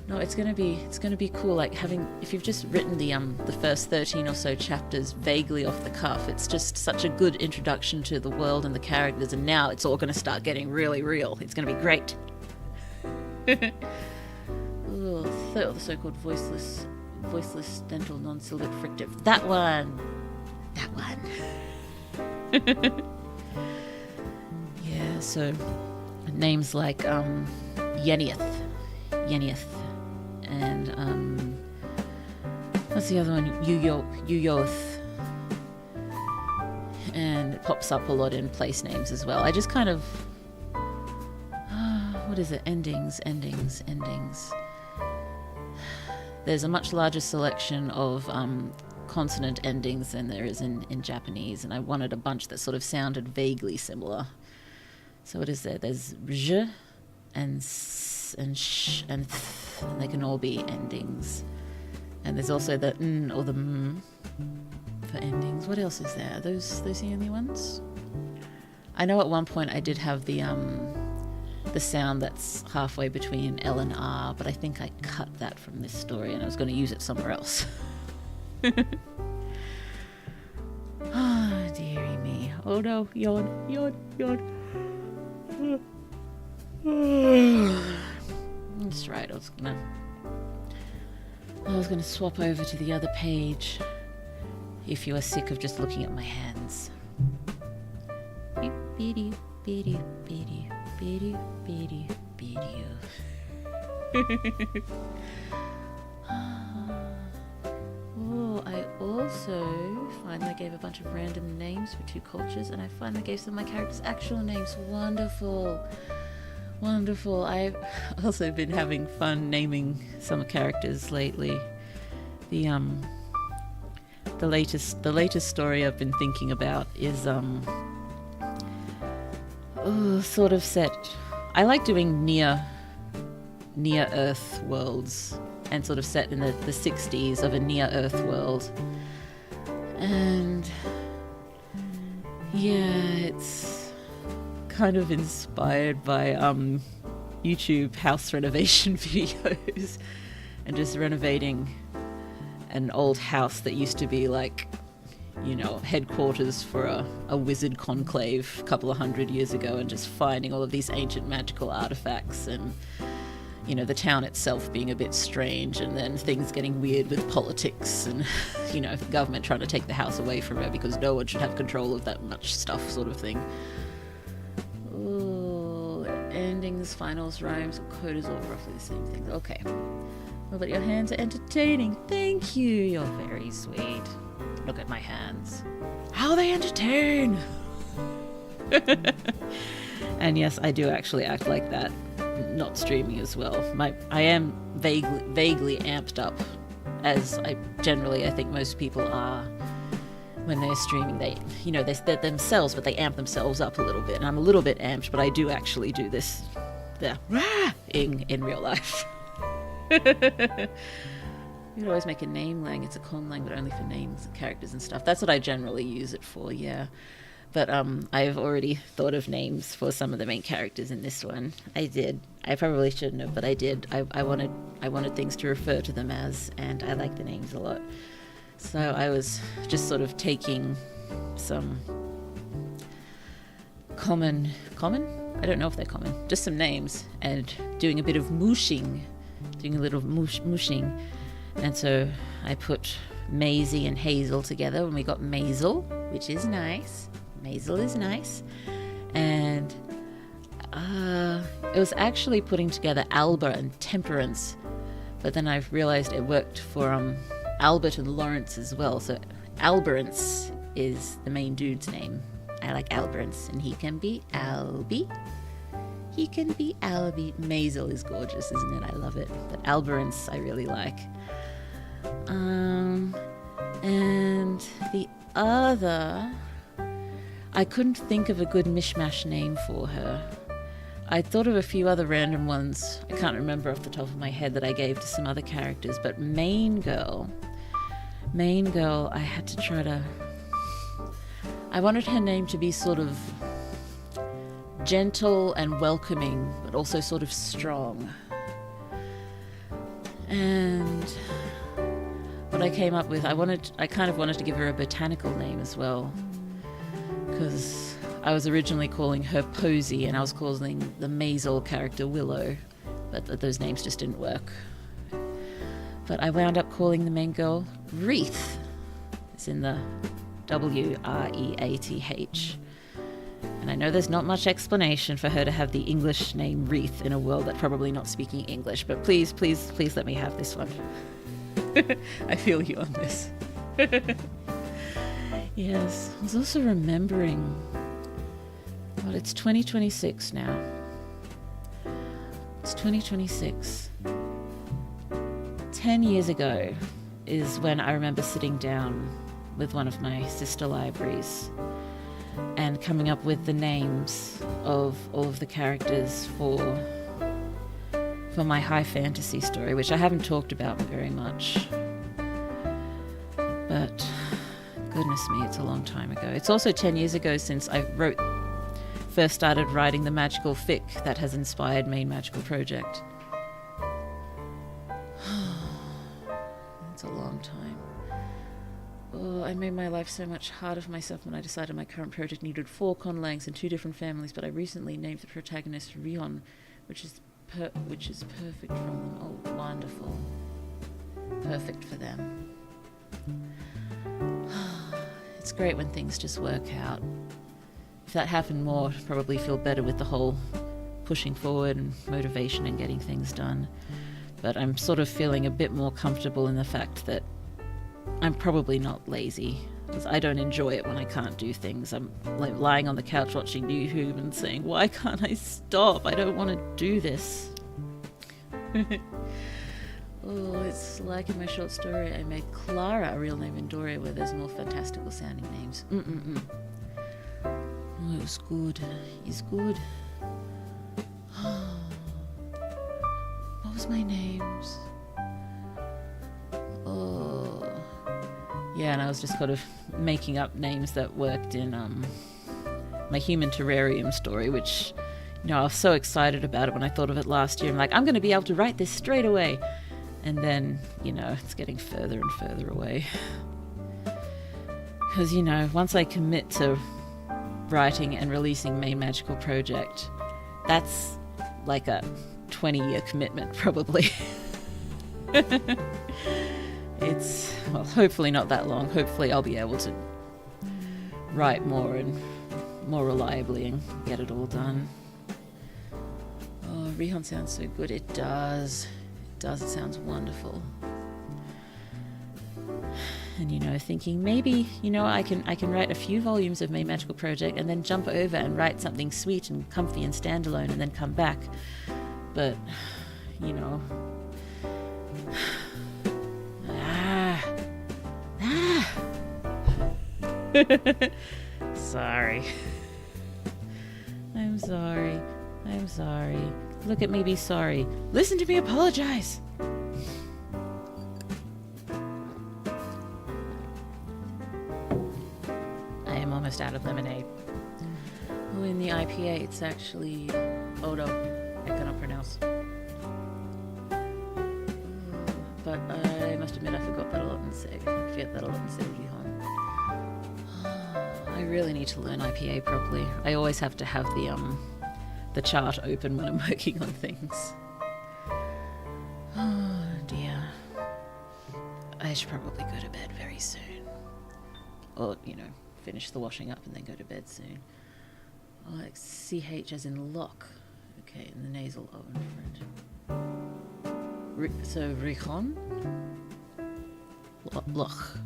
No, it's gonna be cool. Like if you've just written the first 13 or so chapters vaguely off the cuff, it's just such a good introduction to the world and the characters. And now it's all gonna start getting really real. It's gonna be great. Ooh, the so-called voiceless dental non-silvic frictive. That one. Yeah. So names like Yenieth. And what's the other one? Uyoth. And it pops up a lot in place names as well. I just kind of what is it? Endings. There's a much larger selection of consonant endings than there is in Japanese, and I wanted a bunch that sort of sounded vaguely similar. So what is there? There's zh and s and sh and th, and they can all be endings. And there's also the n or the m for endings. What else is there? Are those the only ones? I know at one point I did have the sound that's halfway between L and R, but I think I cut that from this story and I was going to use it somewhere else. Oh, dearie me. Oh no, yawn. That's right, I was gonna swap over to the other page if you are sick of just looking at my hands. Oh, I also finally gave a bunch of random names for two cultures, and I finally gave some of my characters actual names. Wonderful. I've also been having fun naming some characters lately. The latest story I've been thinking about is sort of set. I like doing near Earth worlds and sort of set in the 60s of a near Earth world. And yeah, it's kind of inspired by YouTube house renovation videos and just renovating an old house that used to be like, headquarters for a wizard conclave a couple of 100 years ago, and just finding all of these ancient magical artifacts, and the town itself being a bit strange, and then things getting weird with politics and the government trying to take the house away from her because no one should have control of that much stuff, sort of thing. Ooh, endings, finals, rhymes, code is all roughly the same thing. Okay. Well, but your hands are entertaining. Thank you. You're very sweet. Look at my hands. How they entertain! And yes, I do actually act like that, not streaming as well. I am vaguely amped up, as I think most people are when they're streaming. They're themselves, but they amp themselves up a little bit. And I'm a little bit amped, but I do actually do this in real life. You could always make a name lang. It's a conlang, but only for names and characters and stuff. That's what I generally use it for, yeah. But I've already thought of names for some of the main characters in this one. I did. I probably shouldn't have, but I did. I wanted things to refer to them as, and I like the names a lot. So I was just sort of taking some common? I don't know if they're common. Just some names and doing a bit of mooshing. Doing a little mooshing. And so I put Maisie and Hazel together, and we got Maisel, which is nice. Maisel is nice. And it was actually putting together Alba and Temperance, but then I realized it worked for Albert and Lawrence as well. So Alberance is the main dude's name. I like Alberance, and he can be Albie. He can be Albie. Maisel is gorgeous, isn't it? I love it. But Alberance I really like. And the other, I couldn't think of a good mishmash name for her. I thought of a few other random ones. I can't remember off the top of my head that I gave to some other characters, but main girl, I had to try to... I wanted her name to be sort of gentle and welcoming, but also sort of strong. And what I came up with, I kind of wanted to give her a botanical name as well, because I was originally calling her Posy, and I was calling the Maisel character Willow, but those names just didn't work. But I wound up calling the main girl Wreath. It's in the Wreath. And I know there's not much explanation for her to have the English name Wreath in a world that's probably not speaking English, but please, please, please let me have this one. I feel you on this. Yes, I was also remembering, well, it's 2026 now. It's 2026. 10 years ago is when I remember sitting down with one of my sister libraries and coming up with the names of all of the characters for my high fantasy story, which I haven't talked about very much. But goodness me, it's a long time ago. It's also 10 years ago since I first started writing the magical fic that has inspired Main Magical Project. It's a long time. Oh, I made my life so much harder for myself when I decided my current project needed 4 conlangs and 2 different families, but I recently named the protagonist Rion, which is perfect for them. Oh, wonderful. Perfect for them. It's great when things just work out. If that happened more, I'd probably feel better with the whole pushing forward and motivation and getting things done. But I'm sort of feeling a bit more comfortable in the fact that I'm probably not lazy, because I don't enjoy it when I can't do things. I'm like lying on the couch watching YouTube and saying, why can't I stop? I don't want to do this. Oh, it's like in my short story I made Clara a real name in Doria, where there's more fantastical sounding names. Oh, it was good. It's good. What was my names? Oh, yeah, and I was just kind of making up names that worked in my human terrarium story, which, you know, I was so excited about it when I thought of it last year. I'm like, I'm going to be able to write this straight away. And then, you know, it's getting further and further away. Because, you know, once I commit to writing and releasing Main Magical Project, that's like a 20-year commitment, probably. It's, well, hopefully not that long. Hopefully I'll be able to write more and more reliably and get it all done. Oh, Rihan sounds so good. It does. It does. It sounds wonderful. And, you know, thinking maybe, you know, I can write a few volumes of Main Magical Project and then jump over and write something sweet and comfy and standalone and then come back. But, you know... Sorry. I'm sorry. I'm sorry. Look at me be sorry. Listen to me apologize. I am almost out of lemonade. Oh, in the IPA it's actually... Oh no, I cannot pronounce. But I must admit I forgot that a lot in Gijon. I really need to learn IPA properly. I always have to have the chart open when I'm working on things. Oh dear. I should probably go to bed very soon. Or, you know, finish the washing up and then go to bed soon. Oh, like CH as in lock. Okay, and the nasal O in front. So Rijon? Loch.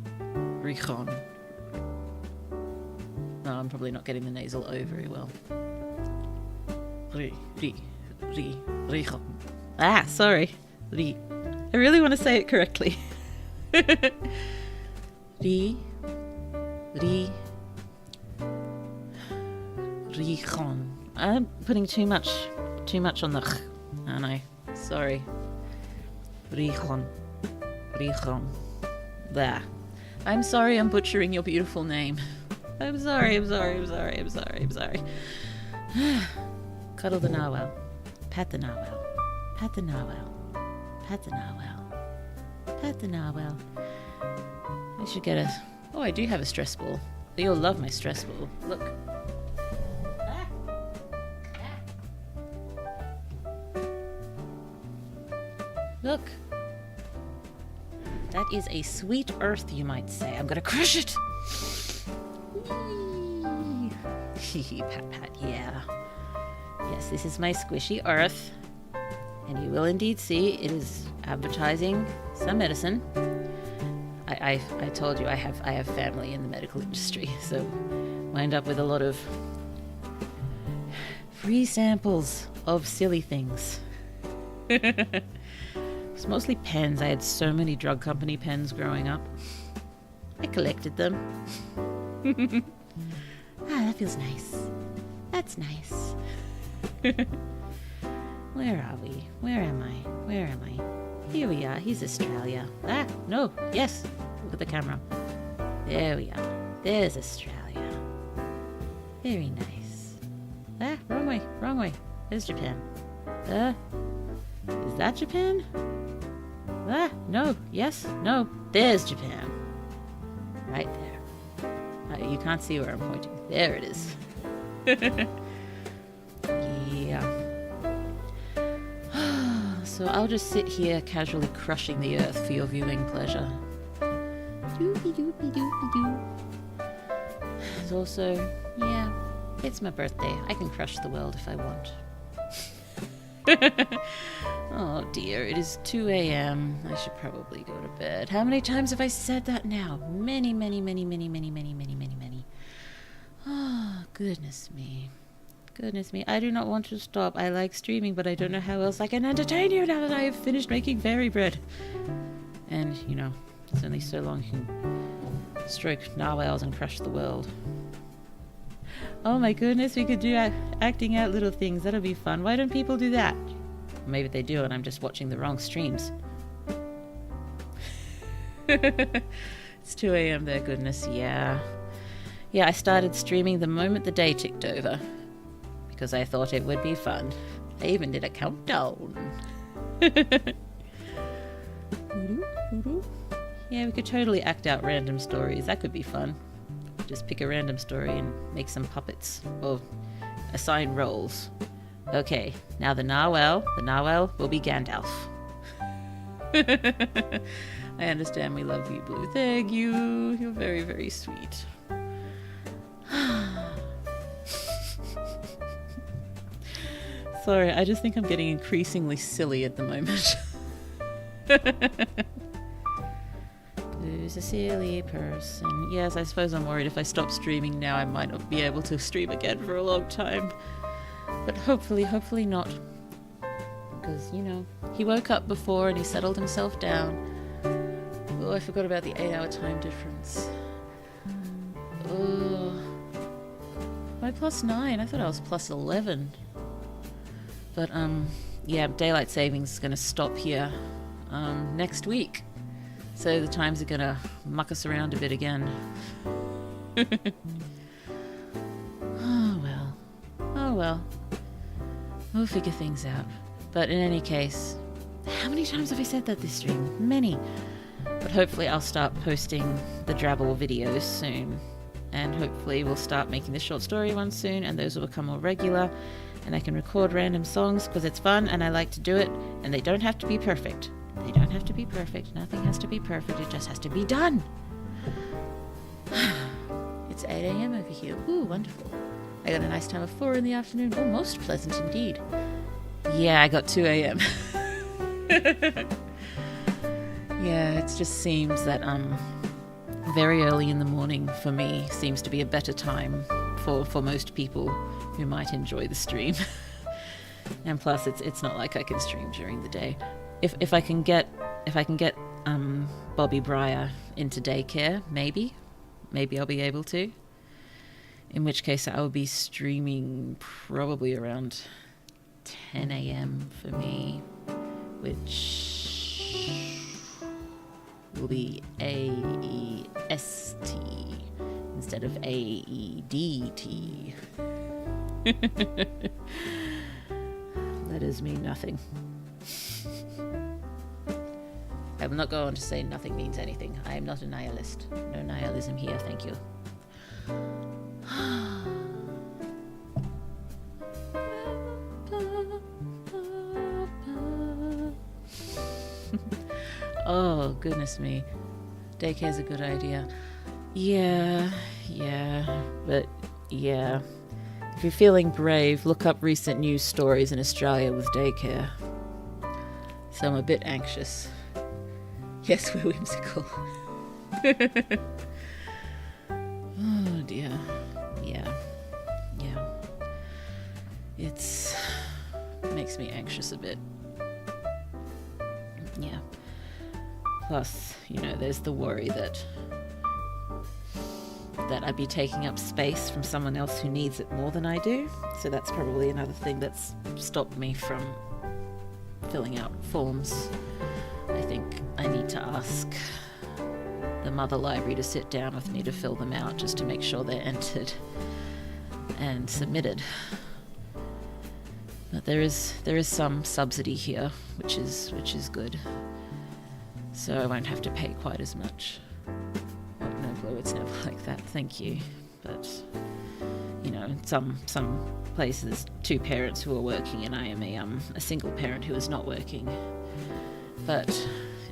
Rijon. No, I'm probably not getting the nasal O very well. Rijon. Ah, sorry. I really want to say it correctly. Rijon. I'm putting too much on the ch, aren't I? Sorry. Rijon. There. I'm sorry I'm butchering your beautiful name. I'm sorry. Cuddle the narwhal. Pat the narwhal. Pat the narwhal. Pat the narwhal. Pat the narwhal. I should get a... Oh, I do have a stress ball. You'll love my stress ball. Look. Look. That is a sweet earth, you might say. I'm gonna crush it! Pat, pat, yeah. Yes, this is my squishy earth. And you will indeed see it is advertising some medicine. I told you I have family in the medical industry, so wind up with a lot of free samples of silly things. It's mostly pens. I had so many drug company pens growing up. I collected them. That feels nice. That's nice. Where are we? Where am I? Where am I? Here we are. He's Australia. Ah, no. Yes. Look at the camera. There we are. There's Australia. Very nice. Ah, wrong way. Wrong way. There's Japan. Is that Japan? Ah, no. Yes. No. There's Japan. Right there. You can't see where I'm pointing. There it is. Yeah. So I'll just sit here casually crushing the earth for your viewing pleasure. Doopy doopy doopy doo. And also, yeah, it's my birthday. I can crush the world if I want. Oh dear, it is 2 a.m. I should probably go to bed. How many times have I said that now? Many, many, many, many, many, many, many, many, many. Oh, goodness me. Goodness me, I do not want to stop. I like streaming, but I don't know how else I can entertain you now that I have finished making Fairybread. And, you know, it's only so long you can stroke narwhals and crush the world. Oh my goodness, we could do acting out little things. That'll be fun. Why don't people do that? Maybe they do and I'm just watching the wrong streams. It's 2 a.m. there, goodness, yeah. Yeah, I started streaming the moment the day ticked over. Because I thought it would be fun. I even did a countdown. Yeah, we could totally act out random stories. That could be fun. Just pick a random story and make some puppets. Or assign roles. Okay, now the narwhal will be Gandalf. I understand we love you, Blue. Thank you. You're very, very sweet. Sorry, I just think I'm getting increasingly silly at the moment. Who's a silly person? Yes, I suppose I'm worried if I stop streaming now I might not be able to stream again for a long time. But hopefully not. Because, you know, he woke up before and he settled himself down. Oh, I forgot about the 8-hour time difference. Oh. Why +9? I thought I was +11. But, yeah, daylight savings is going to stop here next week. So the times are going to muck us around a bit again. Oh well. We'll figure things out. But in any case, how many times have I said that this stream? Many. But hopefully I'll start posting the Drabble videos soon. And hopefully we'll start making the short story ones soon, and those will become more regular. And I can record random songs because it's fun and I like to do it, and they don't have to be perfect. They don't have to be perfect. Nothing has to be perfect. It just has to be done. It's 8 a.m. over here. Ooh, wonderful. I got a nice time of 4 in the afternoon. Oh, most pleasant indeed. Yeah, I got 2 a.m. Yeah, it just seems that very early in the morning for me seems to be a better time for most people who might enjoy the stream. And plus it's not like I can stream during the day. If I can get Bobby Breyer into daycare, maybe I'll be able to. In which case I will be streaming probably around 10 a.m. for me, which will be AEST instead of AEDT. Letters mean nothing. I will not go on to say nothing means anything. I am not a nihilist. No nihilism here, thank you. Oh, goodness me. Daycare's a good idea. Yeah, but yeah. If you're feeling brave, look up recent news stories in Australia with daycare. So I'm a bit anxious. Yes, we're whimsical. Oh dear. Yeah. It makes me anxious a bit. Yeah. Plus, there's the worry that I'd be taking up space from someone else who needs it more than I do. So that's probably another thing that's stopped me from filling out forms. I think I need to ask the mother library to sit down with me to fill them out, just to make sure they're entered and submitted. But there is some subsidy here, which is good. So I won't have to pay quite as much. Oh, no, Blue, it's never like that, thank you. But, in some places there's two parents who are working and I am a single parent who is not working. But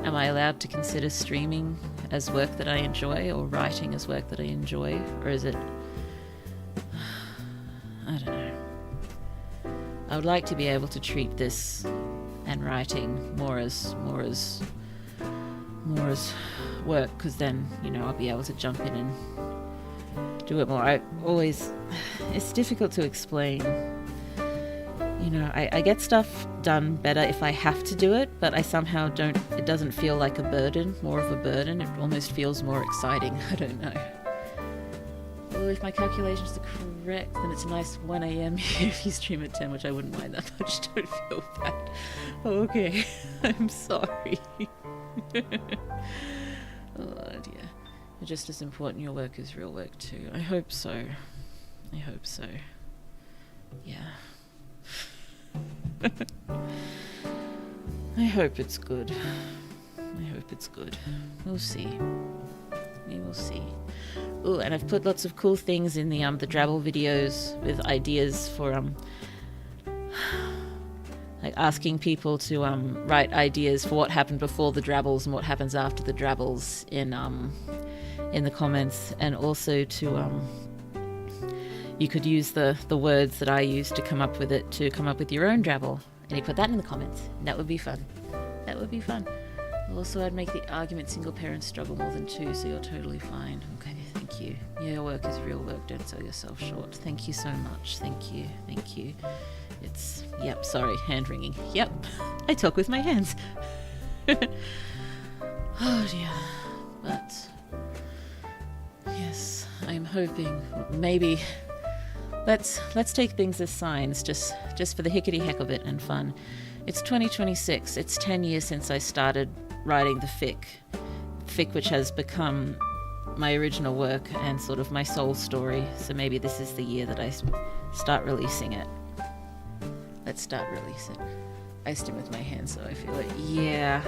am I allowed to consider streaming as work that I enjoy, or writing as work that I enjoy? Or is it... I don't know. I would like to be able to treat this and writing more as work, because then I'll be able to jump in and do it more. It's difficult to explain. I get stuff done better if I have to do it, but I somehow don't. It doesn't feel like a burden, more of a burden. It almost feels more exciting. I don't know. Well, if my calculations are correct, then it's a nice 1 a.m. if you stream at 10, which I wouldn't mind that much. Don't feel bad. Okay, I'm sorry. Oh dear. Just as important, your work is real work too. I hope so. Yeah. I hope it's good. We'll see. We will see. Oh, and I've put lots of cool things in the Drabble videos with ideas for like asking people to write ideas for what happened before the Drabbles and what happens after the Drabbles in the comments, and also to you could use the words that I used to come up with it to come up with your own Drabble, and you put that in the comments. That would be fun. Also, I'd make the argument single parents struggle more than two, so you're totally fine. Okay, thank you. Your work is real work, don't sell yourself short. Thank you so much. Thank you. It's, yep, sorry, hand wringing. Yep, I talk with my hands. Oh dear. But, yes, I'm hoping, maybe, let's take things as signs, just for the hickety heck of it and fun. It's 2026. It's 10 years since I started writing the fic, which has become my original work and sort of my soul story. So maybe this is the year that I start releasing it. Let's start releasing it. I stim with my hands, so I feel it. Yeah.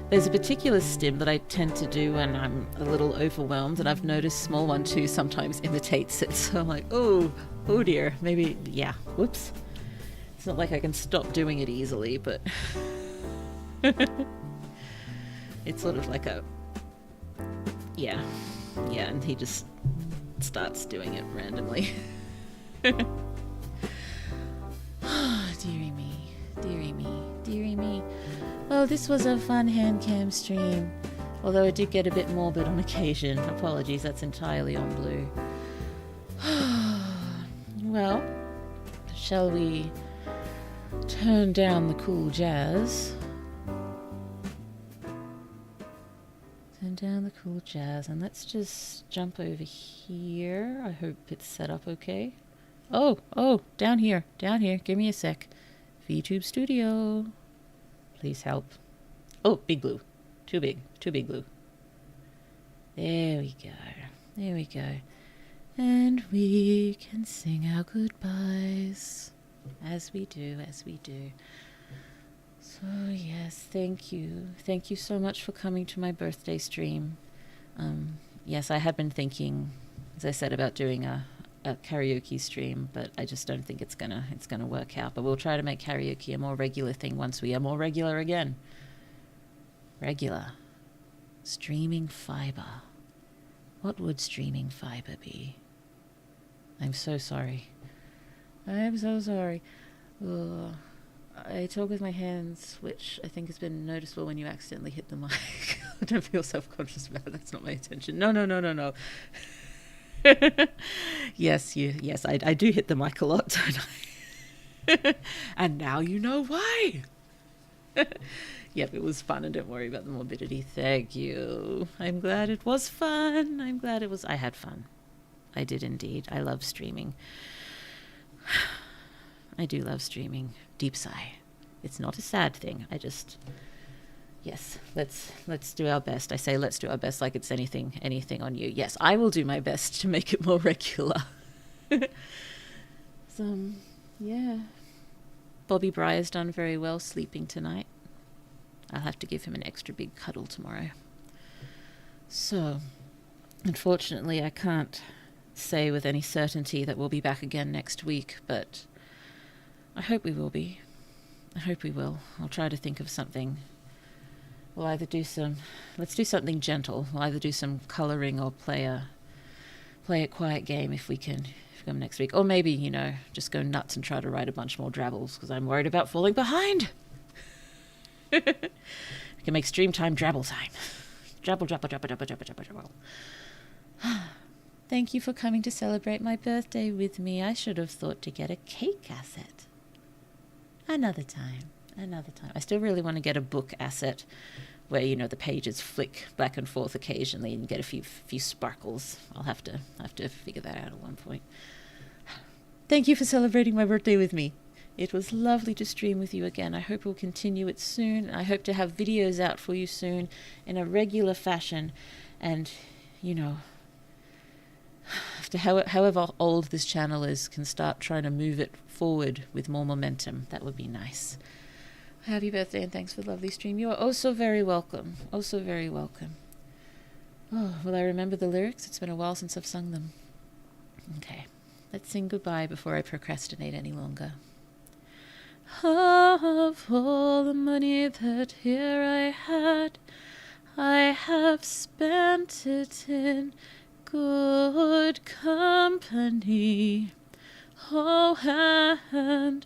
There's a particular stim that I tend to do when I'm a little overwhelmed, and I've noticed small one too sometimes imitates it. So I'm like, oh dear, maybe, yeah, whoops. It's not like I can stop doing it easily, but it's sort of like a, yeah, and he just starts doing it randomly. Oh, dearie me. Well, this was a fun hand cam stream, although it did get a bit morbid on occasion. Apologies, that's entirely on Blue. Well, shall we turn down the cool jazz? And let's just jump over here. I hope it's set up okay. Oh, down here. Give me a sec. VTube Studio. Please help. Oh, big blue. Too big blue. There we go. And we can sing our goodbyes. As we do. So yes, thank you. Thank you so much for coming to my birthday stream. Yes, I had been thinking, as I said, about doing a karaoke stream, but I just don't think it's gonna work out. But we'll try to make karaoke a more regular thing once we are more regular again. Regular. Streaming fiber. What would streaming fiber be? I'm so sorry. I'm so sorry. Ugh. I talk with my hands, which I think has been noticeable when you accidentally hit the mic. I don't feel self-conscious about it. That's not my intention. No. Yes, I do hit the mic a lot, don't I? And now you know why. Yep, it was fun, and don't worry about the morbidity. Thank you. I'm glad it was fun. I had fun. I did indeed. I love streaming. I do love streaming. Deep sigh. It's not a sad thing. Yes, let's do our best. I say let's do our best like it's anything on you. Yes, I will do my best to make it more regular. Yeah. Bobby Breyer's done very well sleeping tonight. I'll have to give him an extra big cuddle tomorrow. So, unfortunately, I can't say with any certainty that we'll be back again next week, but I hope we will be. I hope we will. I'll try to think of something. Let's do something gentle. We'll either do some colouring or play a quiet game if we come next week. Or maybe, just go nuts and try to write a bunch more drabbles, because I'm worried about falling behind. We can make stream time drabble time. Drabble. Thank you for coming to celebrate my birthday with me. I should have thought to get a cake asset. Another time. I still really want to get a book asset where, the pages flick back and forth occasionally and get a few sparkles. I'll have to figure that out at one point. Thank you for celebrating my birthday with me. It was lovely to stream with you again. I hope we'll continue it soon. I hope to have videos out for you soon in a regular fashion. And, after however old this channel is, can start trying to move it forward with more momentum. That would be nice. Happy birthday and thanks for the lovely stream. You are oh so very welcome. Oh so very welcome. Oh, will I remember the lyrics? It's been a while since I've sung them. Okay, let's sing goodbye before I procrastinate any longer. Of all the money that here I had, I have spent it in good company. Oh, and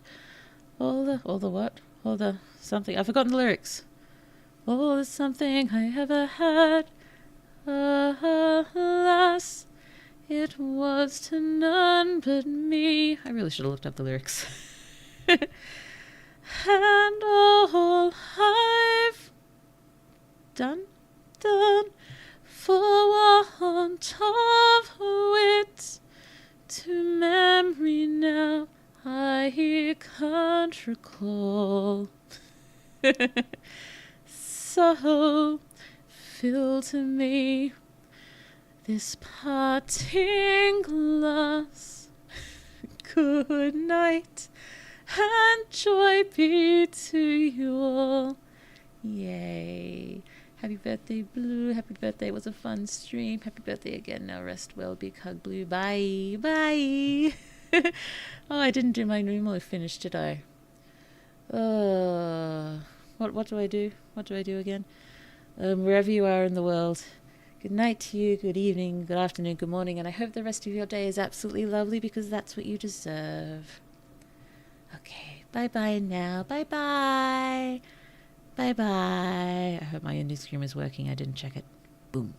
all the what? All the something. I've forgotten the lyrics. All the something I ever had, alas, it was to none but me. I really should have looked up the lyrics. And all I've done for want of wit, to memory now I can't recall. So fill to me this parting glass. Good night and joy be to you all. Yay. Happy birthday, Blue. Happy birthday. It was a fun stream. Happy birthday again. Now rest well. Big hug, Blue. Bye. Bye. Oh, I didn't do my normal finish, did I? What do I do? What do I do again? Wherever you are in the world, good night to you, good evening, good afternoon, good morning, and I hope the rest of your day is absolutely lovely, because that's what you deserve. Okay, bye-bye now. Bye-bye. Bye-bye. I hope my ending screen is working. I didn't check it. Boom.